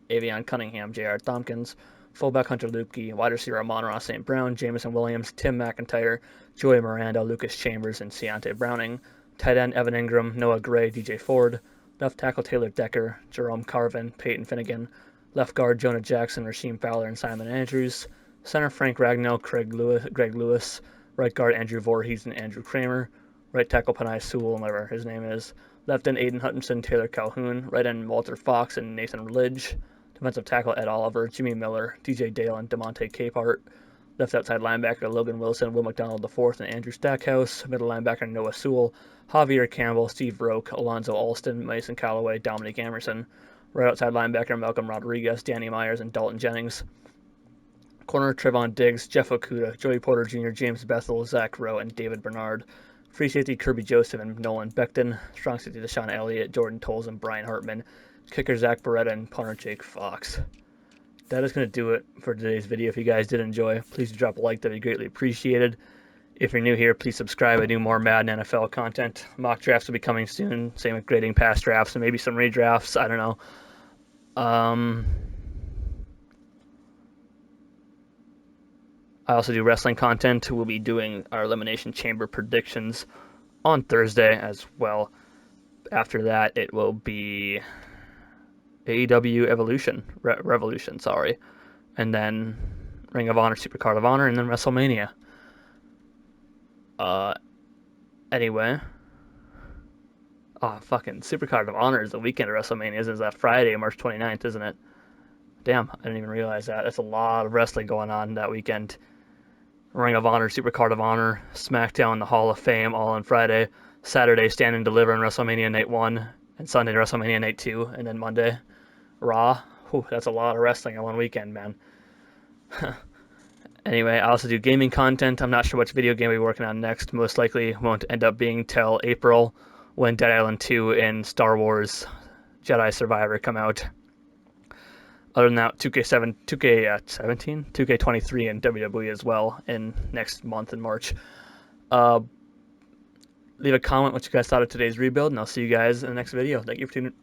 Avion Cunningham, J.R. Tompkins. Fullback Hunter Luepke, wide receiver Amon-Ra St. Brown, Jamison Williams, Tim McIntyre, Joey Miranda, Lucas Chambers, and Keontae Browning. Tight end Evan Ingram, Noah Gray, DJ Ford. Left tackle Taylor Decker, Jerome Carvin, Peyton Finnegan. Left guard Jonah Jackson, Rasheem Fowler, and Simon Andrews. Center Frank Ragnow, Greg Lewis. Right guard Andrew Voorhees and Andrew Kramer. Right tackle Panay Sewell, whatever his name is. Left end Aiden Hutchinson, Taylor Calhoun. Right end Walter Fox and Nathan Lidge. Defensive tackle Ed Oliver, Jimmy Miller, DJ Dale, and DeMonte Capehart. Left outside linebacker Logan Wilson, Will McDonald IV, and Andrew Stackhouse. Middle linebacker Noah Sewell, Javier Campbell, Steve Roque, Alonzo Alston, Mason Callaway, Dominic Amerson. Right outside linebacker Malcolm Rodriguez, Danny Myers, and Dalton Jennings. Corner Trevon Diggs, Jeff Okuda, Joey Porter Jr., James Bethel, Zach Rowe, and David Bernard. Free safety Kirby Joseph and Nolan Becton. Strong safety Deshaun Elliott, Jordan Tolles, and Brian Hartman. Kicker Zach Beretta, and punter Jake Fox. That is going to do it for today's video. If you guys did enjoy, please drop a like. That would be greatly appreciated. If you're new here, please subscribe. I do more Madden NFL content. Mock drafts will be coming soon. Same with grading past drafts and maybe some redrafts. I don't know. I also do wrestling content. We'll be doing our Elimination Chamber predictions on Thursday as well. After that, it will be AEW Revolution, sorry, and then Ring of Honor, Supercard of Honor, and then WrestleMania. Uh, anyway, fucking Supercard of Honor is the weekend of WrestleMania. Isn't that Friday, March 29th, isn't it? Damn, I didn't even realize that. That's a lot of wrestling going on that weekend. Ring of Honor, Supercard of Honor, SmackDown, the Hall of Fame, all on Friday. Saturday, Stand and Deliver on WrestleMania Night 1, and Sunday, WrestleMania Night 2, and then Monday, Raw. Whew, that's a lot of wrestling on one weekend, man. Anyway, I also do gaming content. I'm not sure which video game we'll be working on next. Most likely won't end up being till April when Dead Island 2 and Star Wars Jedi Survivor come out. Other than that, 2K17, 2K23, and WWE as well in next month in March. Uh, leave a comment what you guys thought of today's rebuild, and I'll see you guys in the next video. Thank you for tuning in.